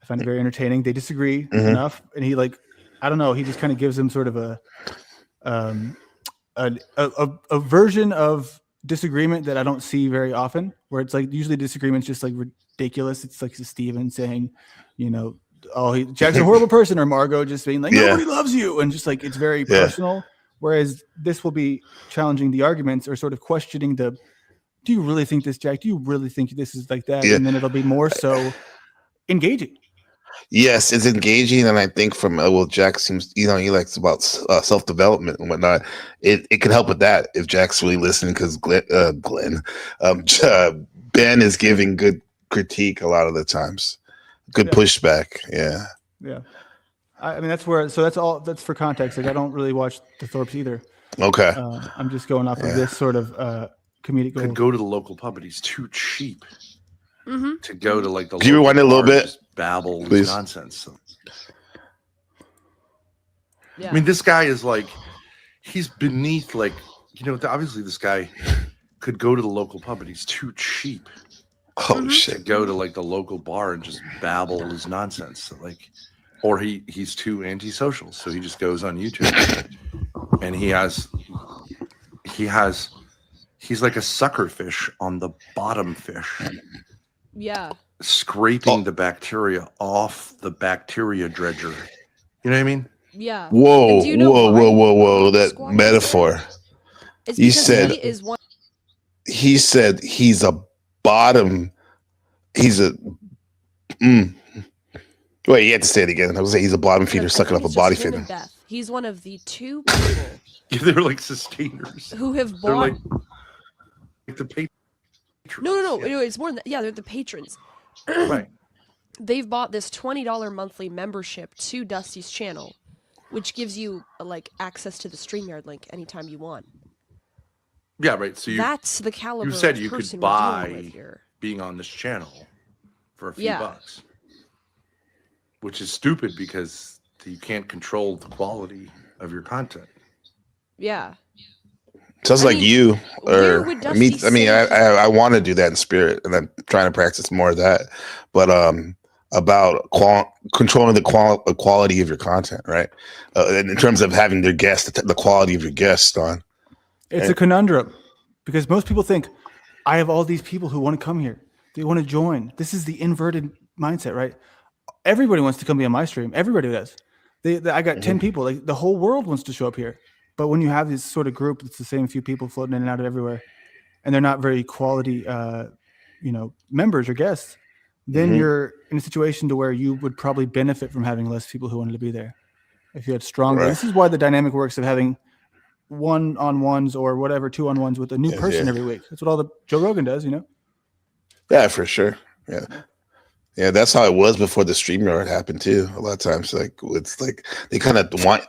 I find it very entertaining. They disagree enough, and he I don't know. He just kind of gives them sort of a version of disagreement that I don't see very often, where it's like usually disagreement's just like ridiculous. It's like Steven saying, Jack's a horrible person, or Margot just being like, nobody loves you, and just like it's very personal. Whereas this will be challenging the arguments or sort of questioning do you really think this, Jack? Do you really think this is like that? And then it'll be more so engaging. Yes, it's engaging, and I think from Jack seems he likes about self-development and whatnot. It could help with that if Jack's really listening, because Ben is giving good critique a lot of the times. good Yeah. pushback. Yeah. Yeah. I mean, that's where, so that's for context. Like, I don't really watch the Thorpes either. Okay. I'm just going off Yeah. of this sort of comedic Could gold. go to the local pub, but he's too cheap to go to like the. Can you local rewind it a little bar and bit, just babble please? nonsense. So, Yeah. I mean, this guy is like, he's beneath, like, obviously this guy could go to the local pub, but he's too cheap Oh to shit. go to like the local bar and just babble his nonsense. So, like, or he's too antisocial, so he just goes on YouTube and he's like a sucker fish on the bottom fish, Yeah. scraping the bacteria off the bacteria dredger. You know what I mean? Yeah. Whoa, And do you know whoa, why whoa, whoa, whoa! Squawk That is there? metaphor. It's You because said- he is one. He said he's a bottom. He's a. Wait, you had to say it again. I was saying he's a bottom feeder I sucking think up a it's body just him and feeder. Beth. He's one of the 2 people They're like sustainers. who have They're bought. like the patrons. No, Yeah. it's more than that. Yeah, they're the patrons. Right. They've bought this $20 monthly membership to Dusty's channel, which gives you like access to the StreamYard link anytime you want. Yeah, right. So That's the caliber said of you could person we're dealing buy- with here. being on this channel for a few Yeah. bucks, which is stupid because you can't control the quality of your content. Yeah. Sounds I like mean, you where or would me. Dusty I mean, say- I want to do that in spirit, and I'm trying to practice more of that. But about controlling the quality of your content, right? In terms of having their guests, the quality of your guests on. It's a conundrum because most people think I have all these people who want to come here. They want to join. This is the inverted mindset, right? Everybody wants to come be on my stream. Everybody does. I got 10 people. Like the whole world wants to show up here. But when you have this sort of group, it's the same few people floating in and out of everywhere, and they're not very quality, members or guests. Then you're in a situation to where you would probably benefit from having less people who wanted to be there. If you had stronger, Right. this is why the dynamic works of having 1-on-1s or whatever 2-on-1s with a new person every week. That's what all the Joe Rogan does, Yeah, for sure. Yeah. Yeah, that's how it was before the StreamYard happened too. A lot of times, like it's like they kind of want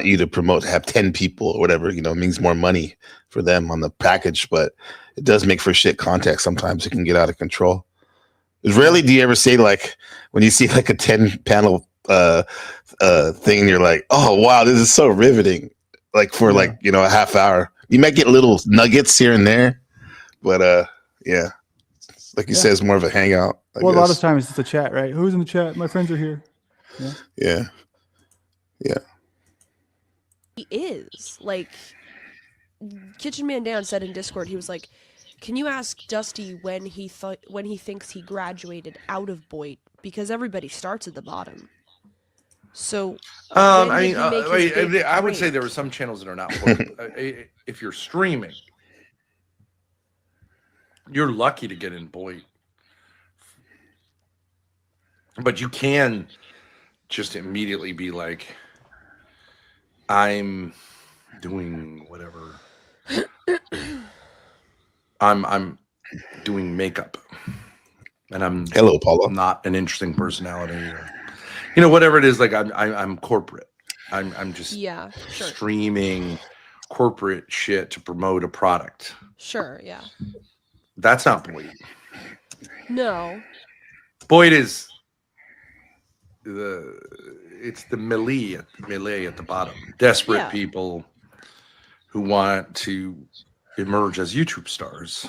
you to promote, have 10 people or whatever. It means more money for them on the package, but it does make for shit content. Sometimes it can get out of control. Rarely do you ever say like when you see like a 10-panel thing, and you're like, oh wow, this is so riveting. Like for like a half hour, you might get little nuggets here and there, but yeah. Like you said, it's more of a hangout. I a lot guess. of times it's a chat, right? Who's in the chat? My friends are here. Yeah. He is like Kitchen Man Dan said in Discord. He was like, "Can you ask Dusty when he thinks he graduated out of Boyd? Because everybody starts at the bottom." So, when I did mean, he make his big I would say break? there are some channels that are not. If you're streaming, you're lucky to get in Boyd, but you can just immediately be like, I'm doing whatever. I'm doing makeup, and I'm Hello, Paulo. not an interesting personality, or whatever it is. Like I'm corporate. I'm just Yeah, sure, streaming corporate shit to promote a product. sure, yeah. That's not Boyd. No, Boyd is it's the melee at the bottom. Desperate Yeah. people who want to emerge as YouTube stars.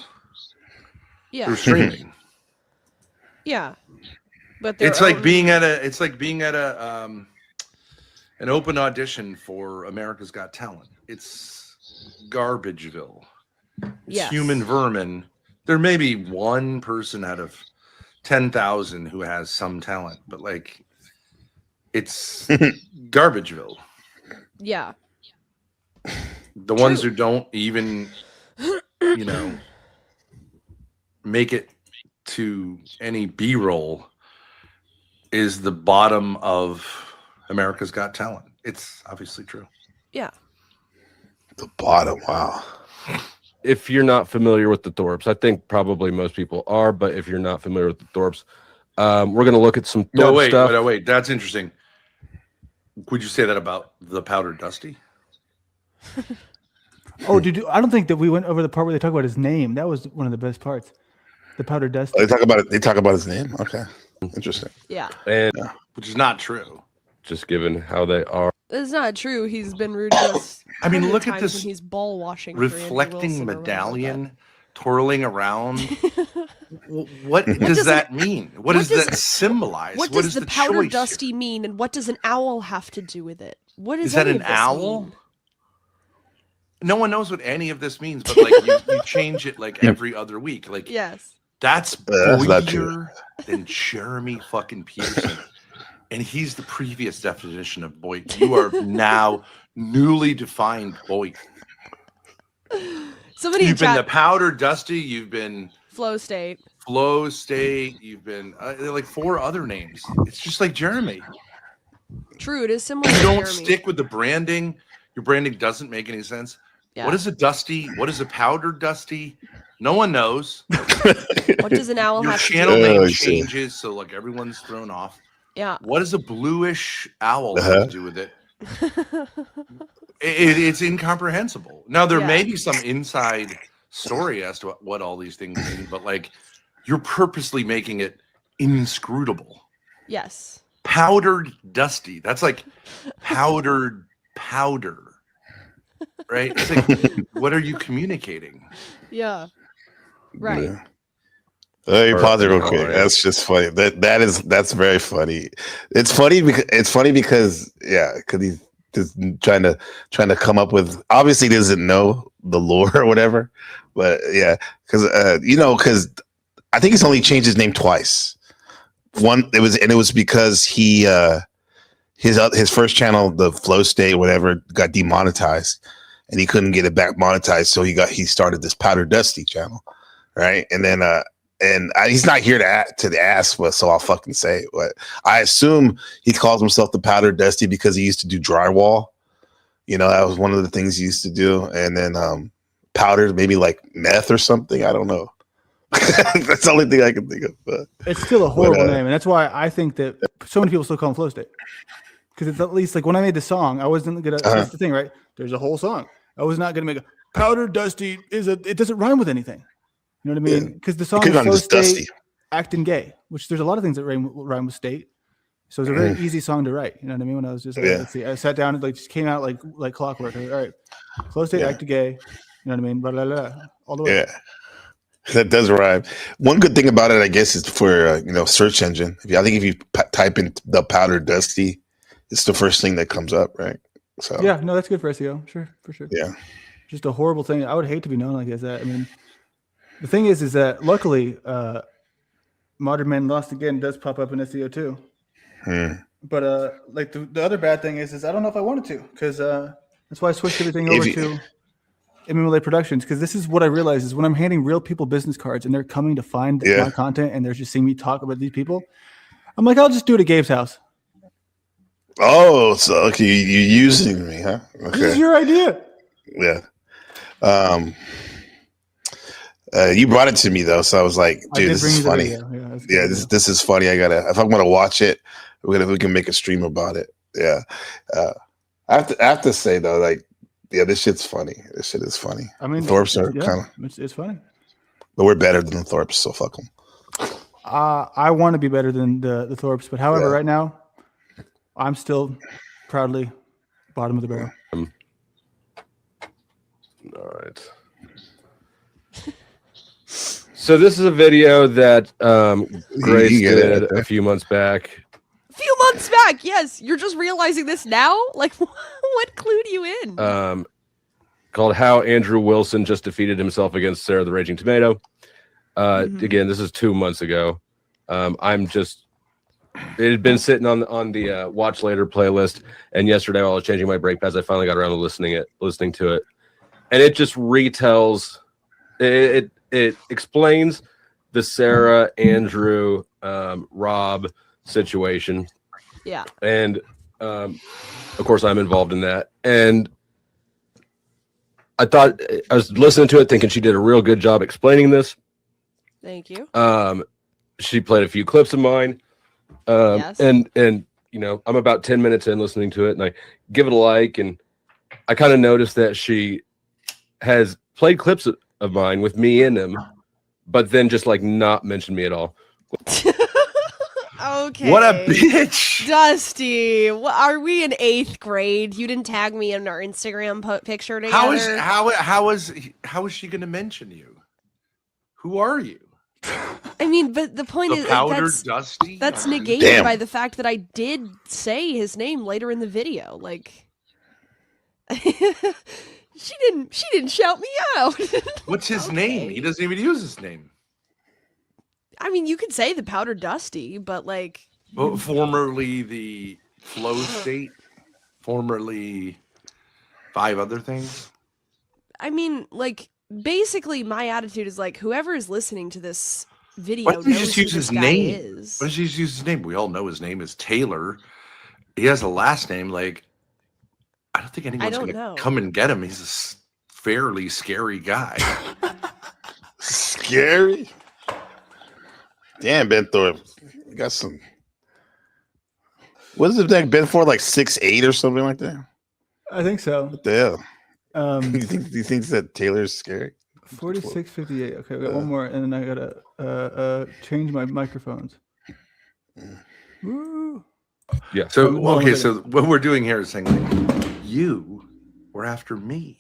yeah, They're streaming. yeah. But It's their like own- being at a an open audition for America's Got Talent. It's Garbageville. It's Yes. human vermin. There may be one person out of 10,000 who has some talent, but like it's Garbageville. Yeah, The ones who don't even, make it to any B-roll is the bottom of America's Got Talent. It's obviously true. yeah. The bottom. Wow. If you're not familiar with the Thorpes, I think probably most people are, but if you're not familiar with the Thorpes, We're gonna look at some No, Thorpe wait, stuff. wait. That's interesting. Would you say that about the Powder Dusty? Oh, I don't think that we went over the part where they talk about his name. That was one of the best parts. The Powder Dusty. They talk about it. They talk about his name. Okay, interesting. Yeah. And Which is not true. just given how they are. It's not true. He's been rude to us. I mean, 100 look at times this when he's ball washing. for Andrew Reflecting Wilson or whatever medallion twirling around. that. What does does that mean? What does that symbolize? What does is the powder choice dusty here? mean, and what does an owl have to do with it? What Is does that any an of this owl? mean? No one knows what any of this means, but like you change it like every other week. Like Yes. that's That's not true. boyier than Jeremy fucking Peterson. And he's the previous definition of boy. You are now newly defined boy. Somebody in You've been the chat, Powder Dusty. You've been flow state. Flow State. You've been like 4 other names. It's just like Jeremy. True, it is similar You to don't Jeremy. stick with the branding. Your branding doesn't make any sense. Yeah. What is a Dusty? What is a Powder Dusty? No one knows. What does an owl Your have to channel do? name Oh, shit. changes, so like everyone's thrown off. Yeah. What does a bluish owl Uh-huh. have to do with it? It's incomprehensible. Now there may Yeah. be some inside story as to what all these things mean, but like you're purposely making it inscrutable. Yes. Powdered Dusty. That's like powdered powder. Right? It's like, what are you communicating? Yeah. Right. Yeah. Let me pause it real quick. Alright. That's just funny. That's very funny. It's funny because he's just trying to come up with. Obviously, he doesn't know the lore or whatever, but yeah, because I think he's only changed his name twice. It was because he his first channel, the Flow State, whatever, got demonetized, and he couldn't get it back monetized, so he started this Powder Dusty channel, right? And then he's not here to ask, but so I'll fucking say it. But I assume he calls himself the Powder Dusty because he used to do drywall. That was one of the things he used to do, and then powder, maybe like meth or something. I don't know. That's the only thing I can think of. But It's still a horrible name, and that's why I think that so many people still call him Flow State. Because it's at least like when I made the song, I wasn't gonna. That's the thing, right? There's a whole song. I was not gonna make a Powder Dusty. It doesn't rhyme with anything. You know what I mean? Because the song could've is gone Flow just Dusty. State, acting gay, which there's a lot of things that rhyme with state. So it's a very easy song to write. You know what I mean? When I was just like, let's see, I sat down and just came out like clockwork. All right, Flow State, acting gay. You know what I mean? Blah, blah, blah, all the way. yeah, that does rhyme. One good thing about it, I guess, is for search engine. I think if you type in the Powder Dusty, it's the first thing that comes up, right? So Yeah, no, that's good for SEO. Sure, for sure. yeah. Just a horrible thing. I would hate to be known like that. I mean, the thing is that luckily, Modern Man Lost Again does pop up in SEO too. But like the other bad thing is I don't know if I wanted to, because that's why I switched everything over to MMLA Productions, because this is what I realize is when I'm handing real people business cards and they're coming to find my content and they're just seeing me talk about these people, I'm like, I'll just do it at Gabe's house. Oh, so okay, you're using me, huh? This is Okay, your idea. yeah. You brought it to me though, so I was like, I dude, did this bring is you the funny. video. Yeah, that's Yeah, good. this is funny. If I'm gonna watch it, we can make a stream about it. Yeah. I have to say though, like, yeah, this shit's funny. This shit is funny. I mean, Thorpes are yeah, kind of, it's funny. but we're better than the Thorpes, so fuck them. I want to be better than the Thorpes, but however, Yeah. right now, I'm still proudly bottom of the barrel. All right. So this is a video that Grace You get it. did a few months back. A few months back, yes. You're just realizing this now? Like, what clued you in? Called How Andrew Wilson Just Defeated Himself Against Sarah the Raging Tomato. Again, this is 2 months ago. It had been sitting on the watch later playlist, and yesterday while I was changing my brake pads, I finally got around to listening to it, and it just retells. It explains the Sarah, Andrew, Rob situation. Yeah. And of course I'm involved in that. And I was listening to it thinking she did a real good job explaining this. Thank you. she played a few clips of mine. Yes. And you know, I'm about 10 minutes in listening to it, and I give it a like, and I kind of noticed that she has played clips of mine with me in them, but then just like not mentioned me at all. Okay. What a bitch! Dusty, are we in 8th grade? You didn't tag me in our Instagram picture together. How is she going to mention you? Who are you? I mean, but the point The is powder Dusty? that's negated Damn. by the fact that I did say his name later in the video. Like, she didn't shout me out. What's his Okay. name? He doesn't even use his name. I mean, you could say the powder Dusty, but like, Well, formerly the Flow State, formerly 5 other things. I mean, like, basically, my attitude is like, whoever is listening to this video Why don't you knows just who use this his guy name? is. Why don't you just use his name? We all know his name is Taylor. He has a last name. Like, I don't think anyone's don't going know. to come and get him. He's a fairly scary guy. Scary. Damn, Ben Thorpe. You got some. What is it that Ben for? Like 6'8" or something like that? I think so. What the hell? Um, Do you think that Taylor's scary? 4658. Okay, we got one more, and then I gotta change my microphones. Woo. Yeah. So, Hold on okay, one so what we're doing here is saying, like, you were after me.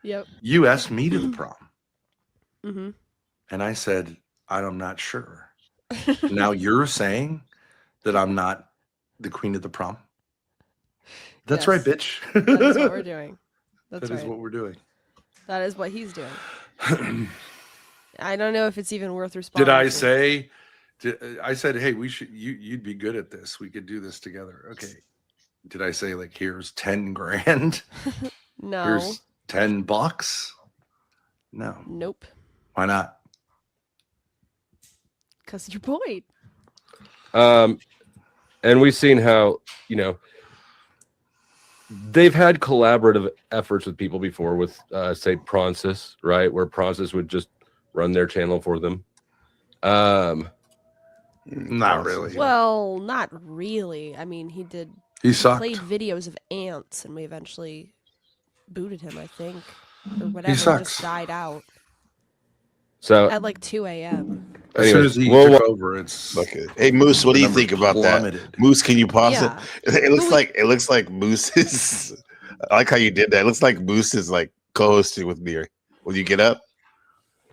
Yep. You asked me to the prom. Mm-hmm. And I said, I'm not sure. Now you're saying that I'm not the queen of the prom? That's Yes. right, bitch. That is what we're doing. That's That is right. what we're doing. That is what he's doing. I don't know if it's even worth responding. Did I to. say? I said, hey, we should. You'd be good at this. We could do this together. Okay. Did I say like here's 10 grand? No. Here's $10? No. Nope. Why not? Because your point. And we've seen how, you know, they've had collaborative efforts with people before with, say, Pronsis, right? Where Pronsis would just run their channel for them. Not really. Well, not really. I mean, he did. He sucked. Played videos of ants, and we eventually booted him, I think, or whatever. He sucks. just died out So, at like 2 a.m. As soon anyways, as he we'll- took over, it's Okay. Hey Moose, what do you number think about that? plummeted. Moose, can you pause Yeah. it? It looks like Moose is. I like how you did that. It looks like Moose is like co-hosting with me. Will you get up?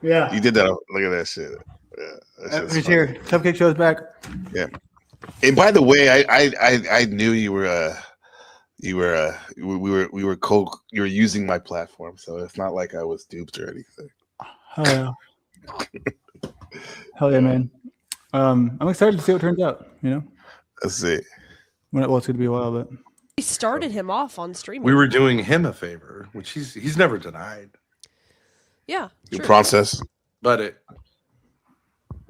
Yeah. You did that. Look at that shit. Yeah, that shit's He's funny. here. Cupcake Show's back. And by the way, I knew you were we were using my platform, so it's not like I was duped or anything. Hell yeah. Hell yeah, man. I'm excited to see what turns out, you know? Let's see. Well, it's going to be a while, but We started him off on streaming. we were doing him a favor, which he's never denied. Yeah. The True. process. But it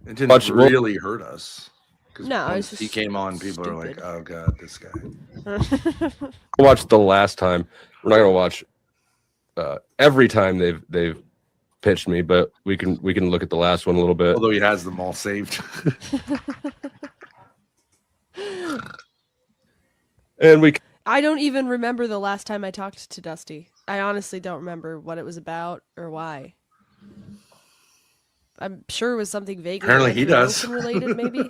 didn't Watch- well- really hurt us. 'Cause No, once it's he just came on, people are like, stupid. "Oh God, this guy." we'll watch the last time. We're not gonna watch every time they've pitched me, but we can look at the last one a little bit. Although he has them all saved. And we I don't even remember the last time I talked to Dusty. I honestly don't remember what it was about or why. I'm sure it was something vaguely Apparently like he does. related, maybe.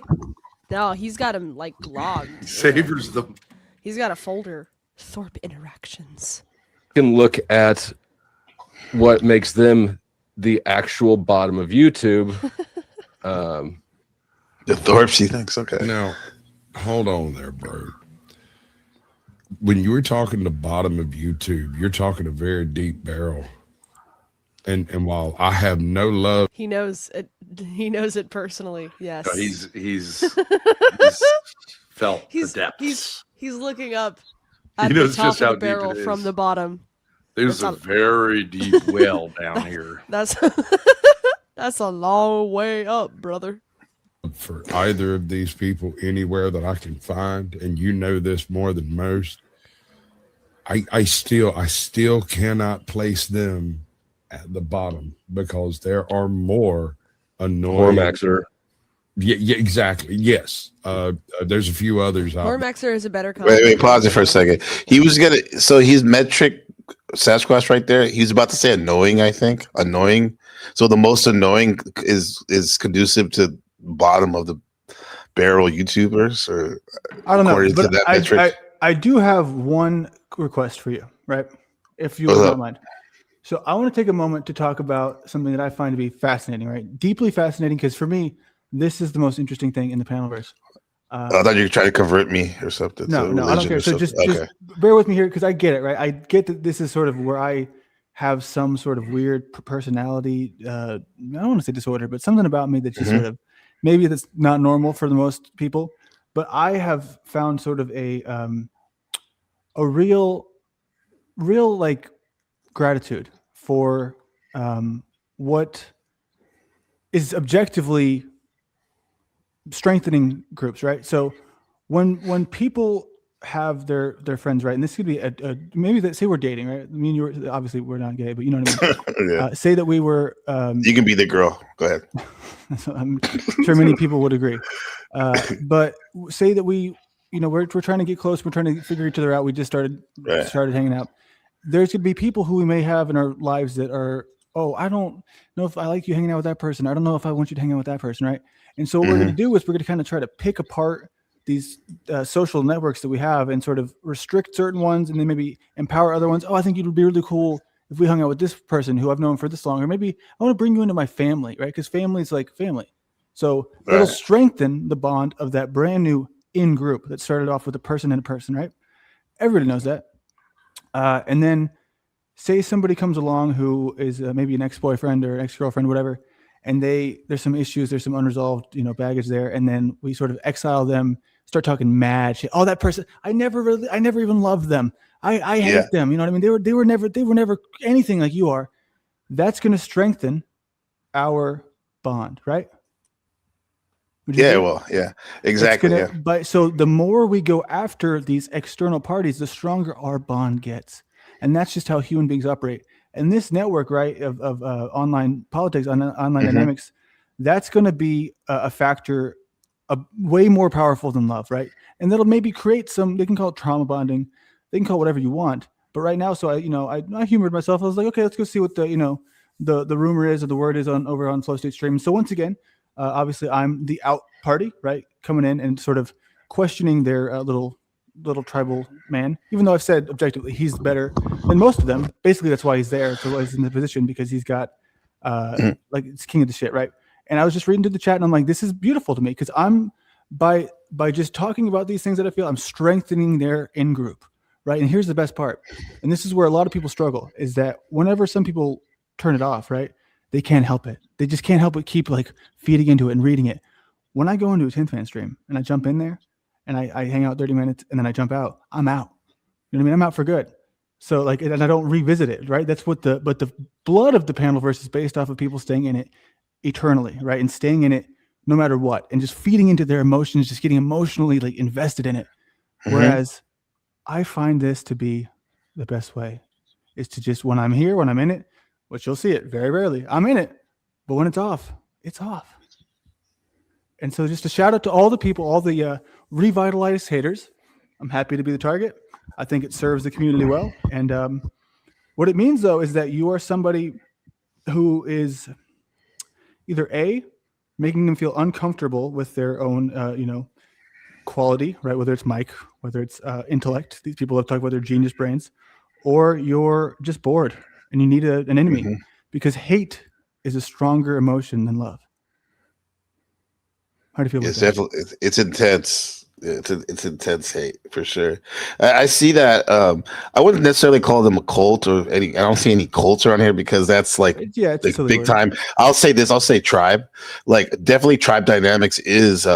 No, he's got him like logged. Savers them. He's got a folder. Thorpe interactions. can look at what makes them the actual bottom of YouTube. The Thorpe, she thinks. Okay. Now, hold on there, bro. When you were talking the bottom of YouTube, you're talking a very deep barrel. And while I have no love, He knows it. He knows it personally. Yes. He's felt He's the depths. he's looking up He at the knows top just of how the deep it barrel is. from the bottom. There's a that's very deep well down here. That's that's a long way up, brother. for either of these people anywhere that I can find, and you know this more than most, I still cannot place them at the bottom because there are more annoying. Hormaxer. Yeah, exactly. Yes. There's a few others out there. Hormaxer is a better comment. Wait, pause it for a second. He was gonna. So he's metric Sasquatch right there. He's about to say annoying. I think annoying. So the most annoying is conducive to bottom of the barrel YouTubers, or I don't know, according to but that metric. I do have one request for you, right? If you What's don't up? mind. So I want to take a moment to talk about something that I find to be fascinating, right? Deeply fascinating, because for me, this is the most interesting thing in the Panelverse. I thought you were trying to convert me or something. No, to no, I don't religion care. or So something. just bear with me here, because I get it, right? I get that this is sort of where I have some sort of weird personality. I don't want to say disorder, but something about me that just sort of, maybe that's not normal for the most people. But I have found sort of a real like gratitude for what is objectively strengthening groups, right? So when people have their friends, right, and this could be a maybe that, say we're dating, right? I mean, you're obviously, we're not gay, but you know what I mean. Yeah. Say that we were You can be the girl. Go ahead. I'm sure many people would agree, but say that we, you know, we're trying to get close, we're trying to figure each other out, we just started hanging out. There's going to be people who we may have in our lives that are, oh, I don't know if I like you hanging out with that person, I don't know if I want you to hang out with that person, right? And so what we're going to do is we're going to kind of try to pick apart these social networks that we have and sort of restrict certain ones, and then maybe empower other ones. Oh, I think it would be really cool if we hung out with this person who I've known for this long, or maybe I want to bring you into my family, right? Because family is like family. So it'll strengthen the bond of that brand new in group that started off with a person and a person, right? Everybody knows that. And then say somebody comes along who is maybe an ex-boyfriend or an ex-girlfriend, whatever, and there's some issues, there's some unresolved, baggage there, and then we sort of exile them, start talking mad shit. Oh, that person, I never even loved them. I hate them. You know what I mean? They were never anything like you are. That's going to strengthen our bond, right? Exactly. But so the more we go after these external parties, the stronger our bond gets, and that's just how human beings operate. And this network, right, of online politics, online dynamics, that's going to be a factor way more powerful than love, right? And that'll maybe create some, they can call it trauma bonding, they can call it whatever you want. But right now, so I humored myself. I was like, okay, let's go see what the rumor is, or the word is over on Flow State Stream. So once again, obviously I'm the out party, right, coming in and sort of questioning their little tribal man, even though I've said objectively he's better than most of them. Basically, that's why he's there. So he's in the position, because he's got like, it's king of the shit, right? And I was just reading through the chat, and I'm like, this is beautiful to me, because I'm by just talking about these things that I feel, I'm strengthening their in group, right? And here's the best part, and this is where a lot of people struggle, is that whenever some people turn it off, right, they can't help it. They just can't help but keep like feeding into it and reading it. When I go into a 10th Man stream and I jump in there and I hang out 30 minutes and then I jump out, I'm out. You know what I mean? I'm out for good. So like, and I don't revisit it, right? That's what the blood of the Panelverse is based off of people staying in it eternally, right? And staying in it no matter what, and just feeding into their emotions, just getting emotionally like invested in it. Whereas I find this to be the best way, is to just, when I'm here, when I'm in it, which you'll see it very rarely, I'm in it, but when it's off, it's off. And so just a shout out to all the people, all the revitalized haters. I'm happy to be the target. I think it serves the community well. And what it means, though, is that you are somebody who is either A, making them feel uncomfortable with their own, quality, right? Whether it's mic, whether it's intellect. These people have talked about their genius brains. Or you're just bored and you need an enemy, because hate is a stronger emotion than love. How do you feel about that? Definitely, it's intense. It's intense hate for sure. I see that. I wouldn't necessarily call them a cult or any. I don't see any cults around here, because that's like, it's like big time. I'll say this. I'll say tribe. Like, definitely tribe dynamics is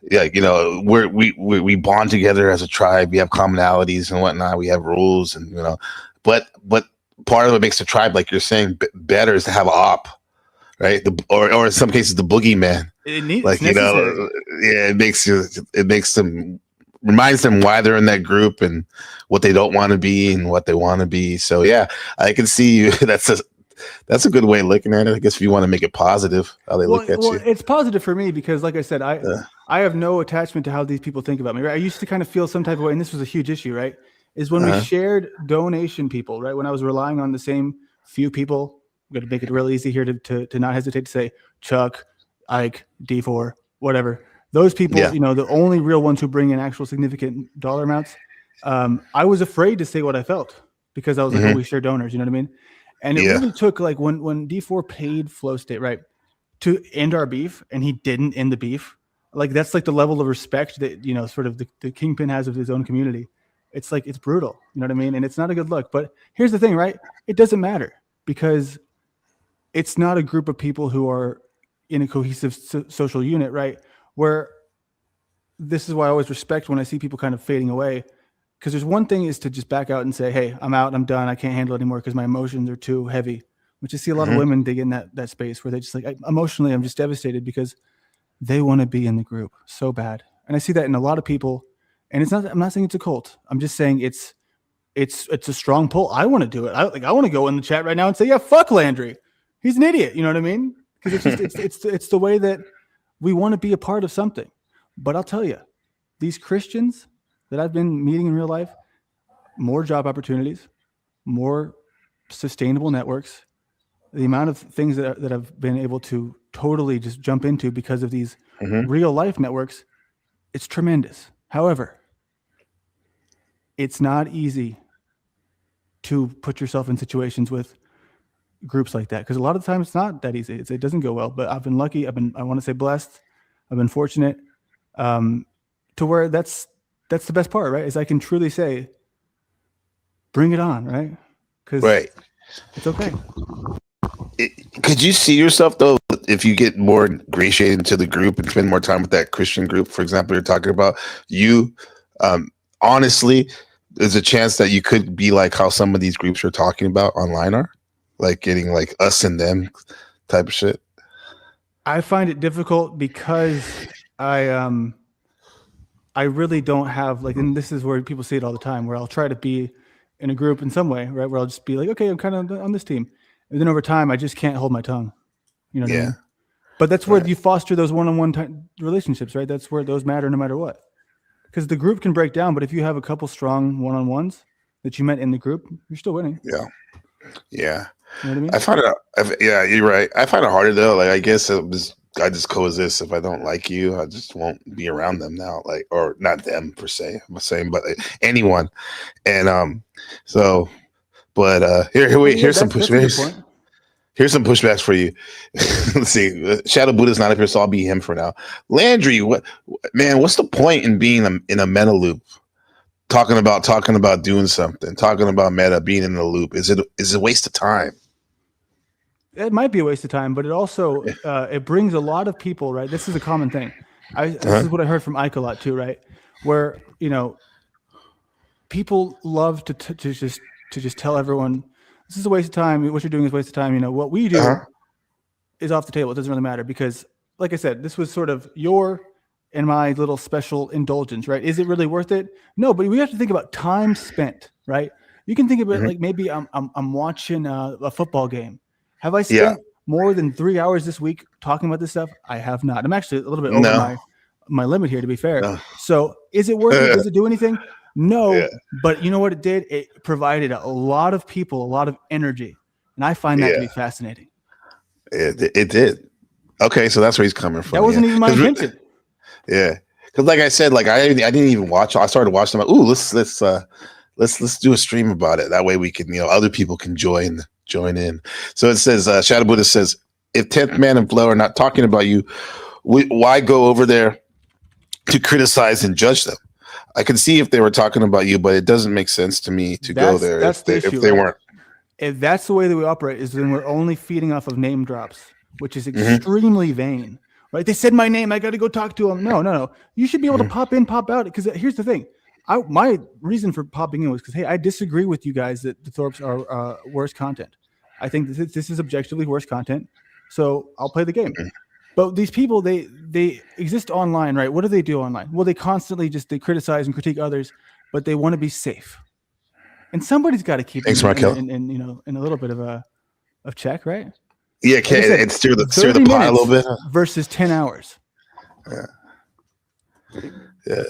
we bond together as a tribe. We have commonalities and whatnot. We have rules, and but part of what makes the tribe, like you're saying, better is to have an op, right? Or in some cases the boogeyman. Reminds them why they're in that group and what they don't want to be and what they want to be. So yeah, I can see you. that's a good way of looking at it. I guess if you want to make it positive, how they look at you. It's positive for me because, like I said, I have no attachment to how these people think about me. Right? I used to kind of feel some type of way, and this was a huge issue. Right? Is when we shared donation people. Right? When I was relying on the same few people. I'm going to make it real easy here to not hesitate to say Chuck, Ike, D4, whatever. Those people, the only real ones who bring in actual significant dollar amounts. I was afraid to say what I felt because I was like, oh, we share donors. You know what I mean? And it really took like when D4 paid Flow State, right, to end our beef, and he didn't end the beef. Like that's like the level of respect that sort of the Kingpin has of his own community. It's like it's brutal. You know what I mean? And it's not a good look. But here's the thing, right? It doesn't matter because it's not a group of people who are in a cohesive social unit, right? Where this is why I always respect when I see people kind of fading away. Because there's one thing is to just back out and say, hey, I'm out, I'm done, I can't handle it anymore because my emotions are too heavy. Which I see a lot of women dig in that space where they just like, emotionally, I'm just devastated because they want to be in the group so bad. And I see that in a lot of people. And I'm not saying it's a cult. I'm just saying it's a strong pull. I want to do it. I want to go in the chat right now and say, yeah, fuck Landry. He's an idiot. You know what I mean? Because it's the way that we want to be a part of something. But I'll tell you, these Christians that I've been meeting in real life, more job opportunities, more sustainable networks, the amount of things that I've been able to totally just jump into because of these real life networks, it's tremendous. However, it's not easy to put yourself in situations with groups like that because a lot of the time it's not that easy. It doesn't go well, but I've been lucky. I want to say blessed. I've been fortunate to where that's the best part, right? Is I can truly say, bring it on, right? Because it's okay. Could you see yourself though if you get more ingratiated into the group and spend more time with that Christian group, for example, you're talking about you? Honestly, there's a chance that you could be like how some of these groups you're talking about online are. Like getting like us and them type of shit. I find it difficult because I really don't have like, and this is where people see it all the time, where I'll try to be in a group in some way, right? Where I'll just be like, okay, I'm kind of on this team. And then over time, I just can't hold my tongue. You know what I mean? But that's where you foster those one-on-one relationships, right? That's where those matter no matter what. Because the group can break down, but if you have a couple strong one-on-ones that you met in the group, you're still winning. Yeah. You know what I mean? I find it. Yeah, you're right. I find it harder though. Like I guess I just coexist. If I don't like you, I just won't be around them now. Like, or not them per se. I'm saying, but anyone. And so, but here's some pushbacks. Here's some pushbacks for you. Let's see. Shadow Buddha's not up here, so I'll be him for now. Landry, what's the point in being in a meta loop? Talking about doing something, talking about meta, being in the loop. Is it a waste of time? It might be a waste of time, but it also it brings a lot of people, right? This is a common thing. This is what I heard from Ike a lot too, right? Where people love to just tell everyone this is a waste of time. What you're doing is a waste of time. What we do is off the table. It doesn't really matter because, like I said, this was sort of your and my little special indulgence, right? Is it really worth it? No, but we have to think about time spent, right? You can think about like maybe I'm watching a football game. Have I spent more than 3 hours this week talking about this stuff? I have not. I'm actually a little bit over my limit here, to be fair. No. So is it worth it? Does it do anything? No, but you know what it did? It provided a lot of people, a lot of energy. And I find that to be fascinating. It did. Okay, so that's where he's coming from. That wasn't even my intention. Yeah. Because like I said, like I didn't even watch. I started watching them. Like, ooh, let's do a stream about it. That way we can, other people can join in. So it says, Shadow Buddha says, if 10th Man and Flow are not talking about you, why go over there to criticize and judge them? I can see if they were talking about you, but it doesn't make sense to me to go there if they weren't. If that's the way that we operate, is then we're only feeding off of name drops, which is extremely vain, right? They said my name. I got to go talk to them. No. You should be able to pop in, pop out. Because here's the thing. My reason for popping in was because, hey, I disagree with you guys that the Thorpes are worse content. I think this is objectively worse content. So I'll play the game. But these people, they exist online, right? What do they do online? Well, they constantly they criticize and critique others, but they want to be safe. And somebody's got to keep in a little bit of a of check, right? Yeah, Like I said, and stir the 30 pot a little bit. minutes versus 10 hours. Yeah.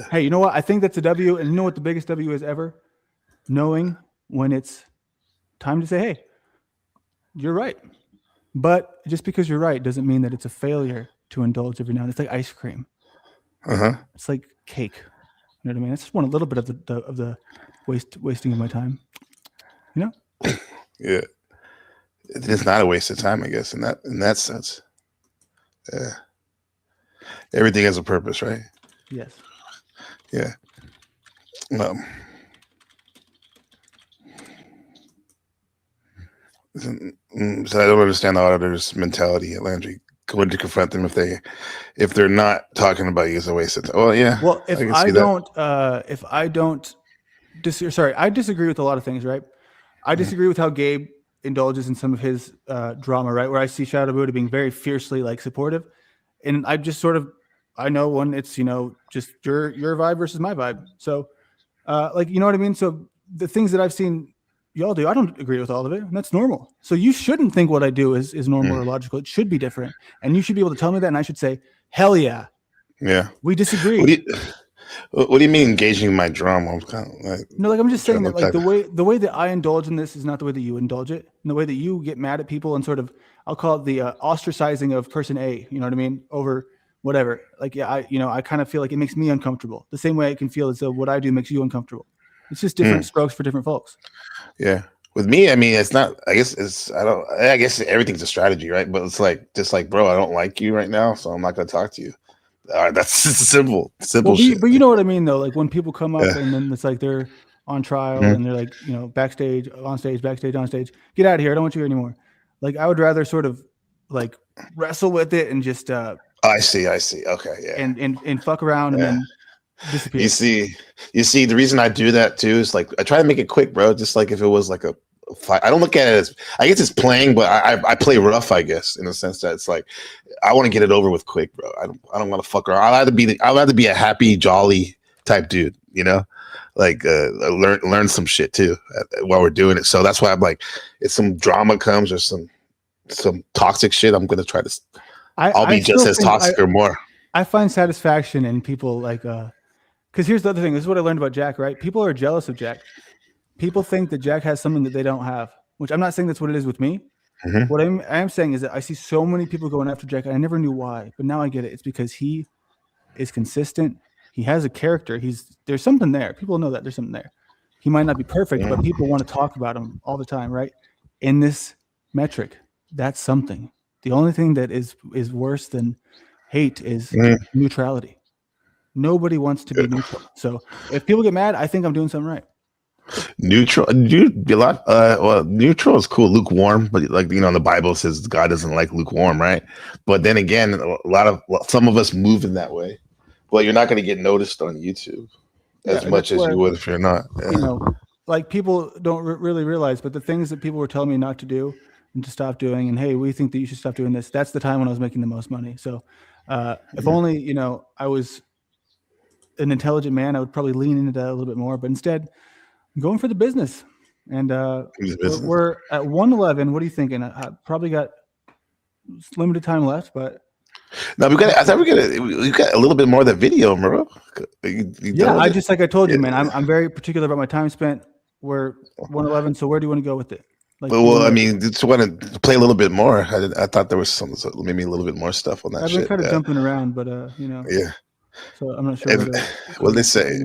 Hey, you know what? I think that's a W. And you know what the biggest W is ever? Knowing when it's time to say, hey, you're right. But just because you're right doesn't mean that it's a failure to indulge every now and then. It's like ice cream. It's like cake. You know what I mean? I just want a little bit of the wasting of my time. You know? Yeah. It's not a waste of time, I guess, in that sense. Yeah. Everything has a purpose, right? Yes. Yeah. So I don't understand the auditor's mentality at Landry. Going to confront them if they're not talking about you as a waste of time. Well, yeah. Well, if can I see that. don't I disagree with a lot of things, right? I disagree with how Gabe indulges in some of his drama, right? Where I see Shadow Buddha being very fiercely like supportive, and I just I know when it's just your vibe versus my vibe. So, like you know what I mean. So the things that I've seen y'all do, I don't agree with all of it, and that's normal. So you shouldn't think what I do is normal or logical. It should be different, and you should be able to tell me that, and I should say, hell yeah. Yeah. We disagree. What do you mean engaging my drama? I'm kind of like No, like I'm just saying that like the way that I indulge in this is not the way that you indulge it. And the way that you get mad at people and sort of, I'll call it the ostracizing of person A, you know what I mean? Over whatever. Like, yeah, I kind of feel like it makes me uncomfortable. The same way I can feel as though what I do makes you uncomfortable. It's just different strokes for different folks. Yeah. With me, I mean, it's not, I guess everything's a strategy, right? But it's like, just like, bro, I don't like you right now, so I'm not going to talk to you. All right, that's simple shit. But you know what I mean, though? Like when people come up and then it's like they're on trial and they're like, backstage, on stage, backstage, on stage. Get out of here. I don't want you here anymore. Like I would rather sort of like wrestle with it and just I see. Okay, yeah. And fuck around and then disappear. You see, the reason I do that too is like I try to make it quick, bro. Just like if it was like a fight. I don't look at it as, I guess it's playing, but I play rough, I guess, in the sense that it's like I want to get it over with quick, bro. I don't want to fuck around. I'd rather be a happy, jolly type dude, like learn some shit too while we're doing it. So that's why I'm like, if some drama comes or some toxic shit, I'm gonna try to. I'll be just as toxic or more. I find satisfaction in people like because here's the other thing. This is what I learned about Jack, right? People are jealous of Jack. People think that Jack has something that they don't have, which I'm not saying that's what it is with me. Mm-hmm. What I am saying is that I see so many people going after Jack, and I never knew why, but now I get it. It's because he is consistent. He has a character. There's something there. People know that there's something there. He might not be perfect, but people want to talk about him all the time, right? In this metric, that's something. The only thing that is worse than hate is neutrality. Nobody wants to be neutral. So if people get mad, I think I'm doing something right. Neutral, dude, neutral is cool. Lukewarm, but like the Bible says God doesn't like lukewarm, right? But then again, some of us move in that way. Well, you're not going to get noticed on YouTube as much as you would if you're not. Yeah. Like people don't really realize, but the things that people were telling me not to do and to stop doing, and hey, we think that you should stop doing this. That's the time when I was making the most money. So if only I was an intelligent man, I would probably lean into that a little bit more. But instead, I'm going for the business. And we're at 1:11. What are you thinking? I probably got limited time left, but no, we've got a little bit more of the video, bro. I just like I told you, man. I'm very particular about my time spent. We're 1:11, so where do you want to go with it? Like, I mean, just want to play a little bit more. I thought there was maybe a little bit more stuff on that. I've been kind of jumping around, but yeah. So I'm not sure. What they say,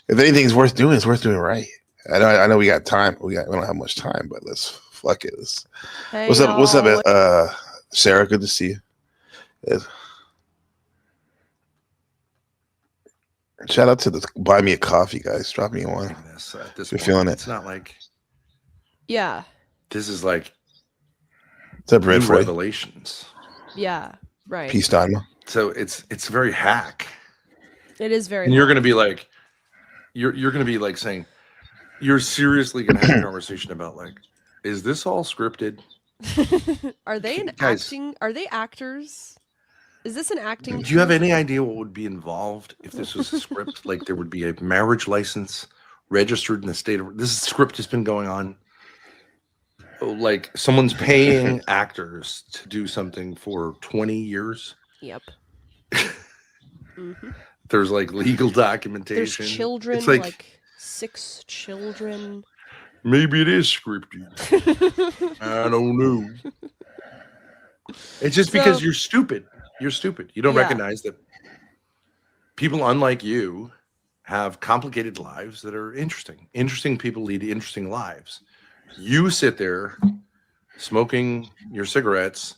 if anything's worth doing, it's worth doing right. I know we got time. We don't have much time, but let's fuck it. Hey, what's up, Sarah? Good to see you. Shout out to the buy me a coffee guys. Drop me one. You're feeling it. It's not like this is like separate revelations. Yeah, right. Peace time. So it's very hack. It is very. And you're gonna be like, you're gonna be like saying, you're seriously gonna have a conversation about like, is this all scripted? Are they acting? Are they actors? Is this an acting? Do you have any idea what would be involved if this was a script? Like there would be a marriage license registered in the state of this script has been going on like someone's paying actors to do something for 20 years. Yep. hmm There's like legal documentation. There's children, It's like 6 children. maybe it is scripted. I don't know. It's just because So- you're stupid. You're stupid. You don't Yeah. recognize that people unlike you have complicated lives that are interesting. Interesting people lead interesting lives. You sit there smoking your cigarettes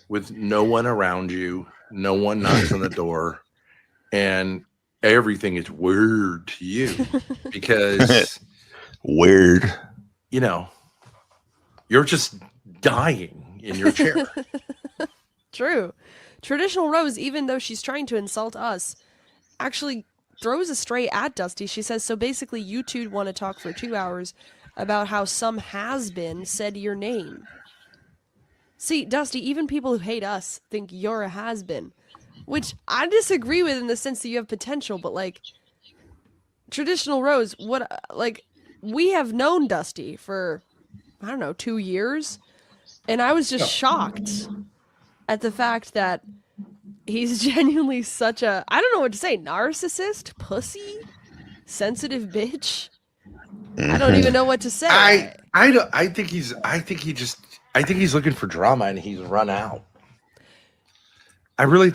with no one around you, no one knocks on the door, and everything is weird to you because Weird. you know you're just dying in your chair. True. Traditional Rose, even though she's trying to insult us, actually throws a stray at Dusty. She says, so basically you two want to talk for 2 hours about how some has-been said your name. See, Dusty, even people who hate us think you're a has-been, which I disagree with in the sense that you have potential, but like, Traditional Rose, we have known Dusty for, I don't know, 2 years, and I was just shocked at the fact that he's genuinely such a, I don't know what to say, narcissist, pussy, sensitive bitch. I don't even know what to say. I think he's looking for drama and he's run out. I really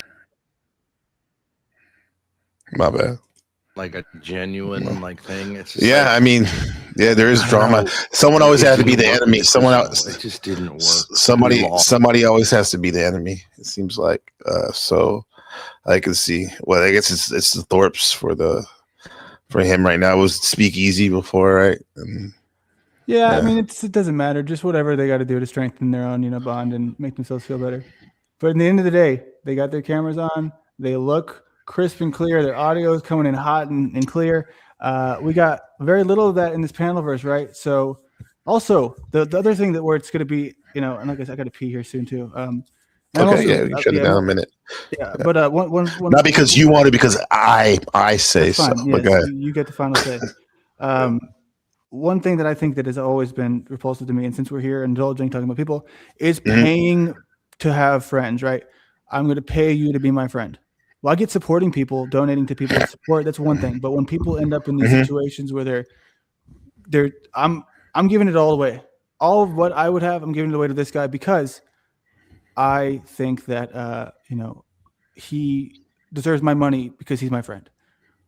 My bad. like a genuine like thing. It's just Yeah, I mean, yeah, there is I don't drama. know. Someone always It has to be didn't the work enemy. with Someone this else. show. It just didn't work. Somebody, We lost. somebody always has to be the enemy. It seems like. So I can see. Well, I guess it's the Thorpes for him right now. It was Speakeasy before, right? Yeah, I Yeah. mean, it doesn't matter. Just whatever they got to do to strengthen their own, bond and make themselves feel better. But at the end of the day, they got their cameras on. They look crisp and clear. Their audio is coming in hot and clear. We got very little of that in this Panelverse, right? So, also the other thing where it's going to be, and I guess I got to pee here soon too. And Okay, also, yeah, we can shut it down in a minute. Yeah, but one Not because you want it, because I say That's so. fine. But Yes, go ahead. you get the final say. One thing that I think that has always been repulsive to me, and since we're here indulging talking about people, is paying to have friends, right? I'm going to pay you to be my friend. Well, I get supporting people, donating to people support. That's one thing. But when people end up in these situations where I'm giving it all away. All of what I would have, I'm giving it away to this guy because I think that he deserves my money because he's my friend.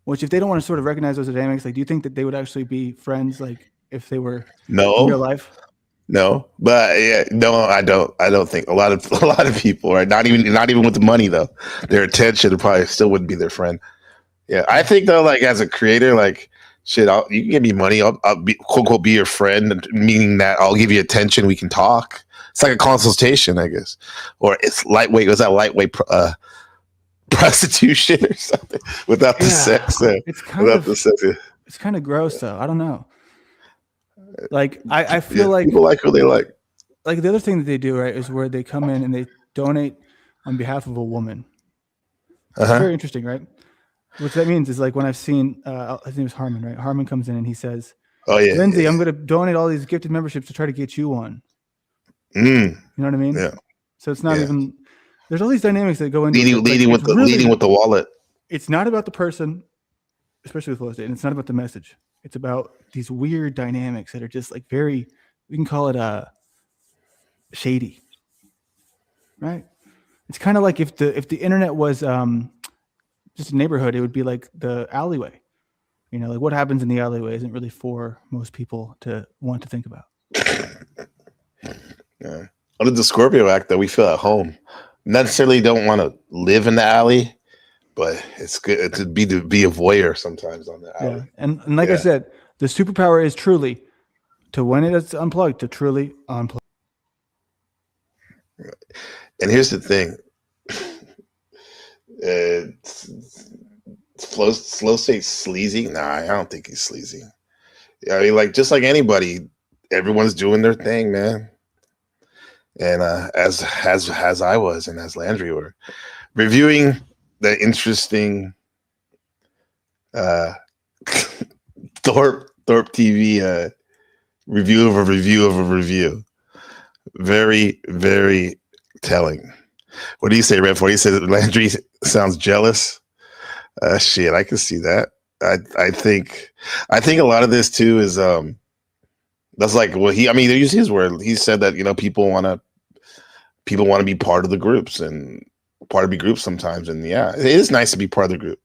Which, if they don't want to sort of recognize those dynamics, like, do you think that they would actually be friends, like, if they were in real No, life? no, but yeah, no, I don't think a lot of people, right? Not even with the money though. Their attention probably still wouldn't be their friend. Yeah, I think though, like as a creator, like shit, you can give me money. I'll be quote unquote be your friend, meaning that I'll give you attention. We can talk. It's like a consultation, I guess, or it's lightweight. Was that lightweight prostitution or something without the sex? It's kind Without of the sex. it's kind of gross though. I don't know. Like I feel like people like who they like. the other thing that they do, right, is where they come in and they donate on behalf of a woman. It's very interesting, right? What that means is like when I've seen his name is Harmon, right? Harmon comes in and he says, Oh yeah, Lindsay, yeah. I'm going to donate all these gifted memberships to try to get you one. Mm, You know what I mean? yeah. So it's not Yeah. even. There's all these dynamics that go into it, but, leading like, with it's really- leading with the wallet. It's not about the person, especially with Low State, and it's not about the message. It's about these weird dynamics that are just like very. We can call it shady, right? It's kind of like if the internet was just a neighborhood, it would be like the alleyway. Like what happens in the alleyway isn't really for most people to want to think about. Yeah. Under the Scorpio Act, that we feel at home. Not necessarily don't want to live in the alley, but it's good to be a voyeur sometimes on the alley. Yeah, and like I Yeah. said, the superpower is truly to when it is unplugged to truly unplug. And here's the thing. Slow State sleazy? Nah, I don't think he's sleazy. I mean, like just like anybody, everyone's doing their thing, man. And as I was and as Landry were reviewing the interesting Thorpe TV review of a review of a review. very, very telling. What do you say, Red? He said Landry sounds jealous. Shit, I can see that. I think a lot of this too is that's like they use his word. He said that people want to be part of the groups and part of the group sometimes, and yeah, it is nice to be part of the group.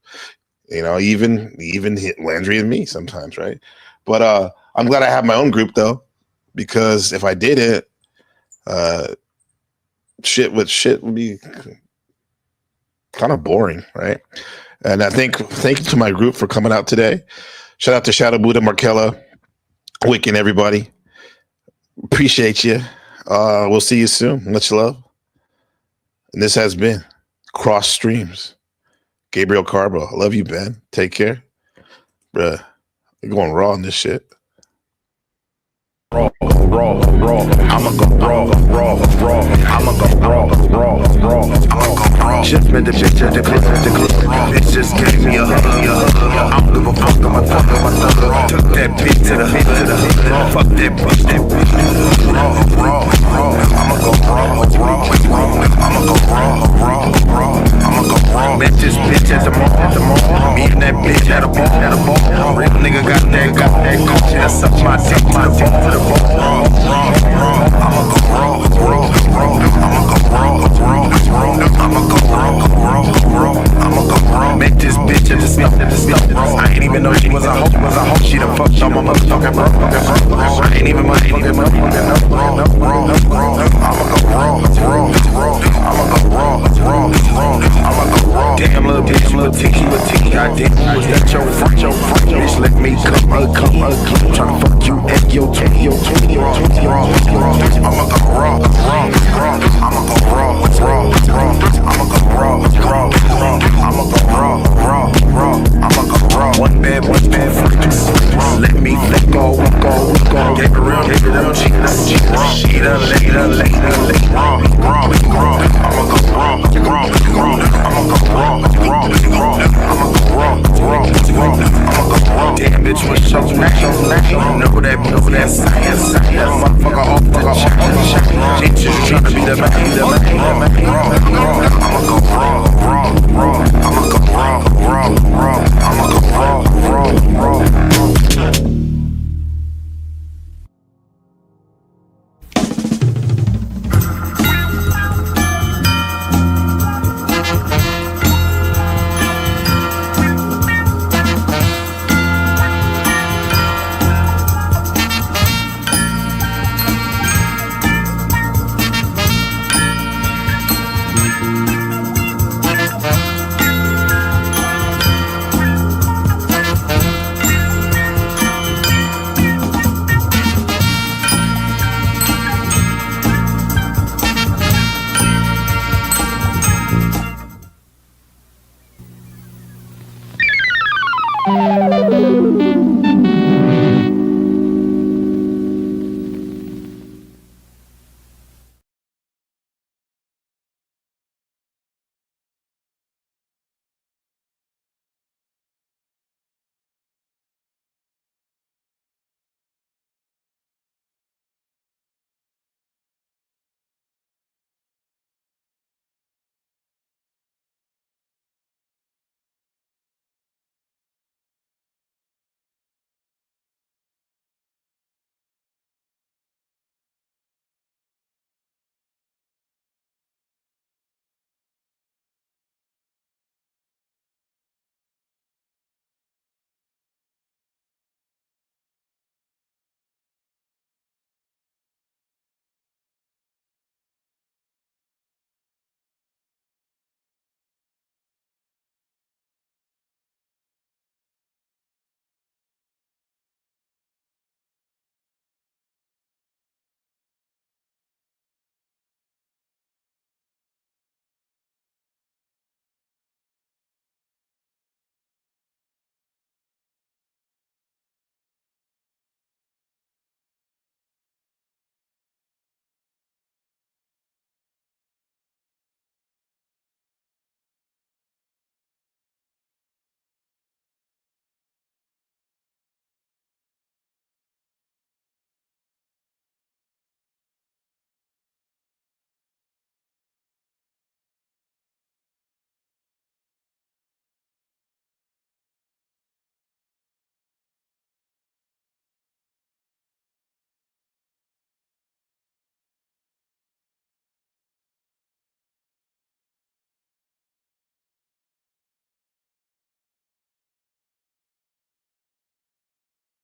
Even hit Landry and me sometimes, right? But I'm glad I have my own group though, because if I did it, shit would be kind of boring, right? And thank you to my group for coming out today. Shout out to Shadow Buddha, Markella, Wiccan, everybody. Appreciate you. We'll see you soon. Much love. And this has been Cross Streams. Gabriel Carbo. I love you, Ben. Take care. Bruh, you're going raw on this shit. Raw. I'ma go raw. I'ma go raw. Just met the bitch at the club. Bitch just gave me a hug. I don't give a fuck. I'ma fuck with my thug. Took that bitch to the hood. Fuck that bitch. Raw. I'ma go raw. I'ma go raw. Met this bitch at the mall. Me and that bitch at a ball. Real nigga got that coach. That's up my dick to the ball. I'ma go raw. Met this bitch at the stuff. I ain't even know she was a hoe. She done fucked on my motherfucking bro. I ain't even know. I'ma go raw. Damn little bitch, little tiki. Goddamn, was that your friend? Bitch, let me come again. Tryna fuck you at your 20. I'ma go raw. One bad freak. Let me go. Get around, hit it up, she done late. Raw. I'ma go raw. Damn bitch, what's your name? Know that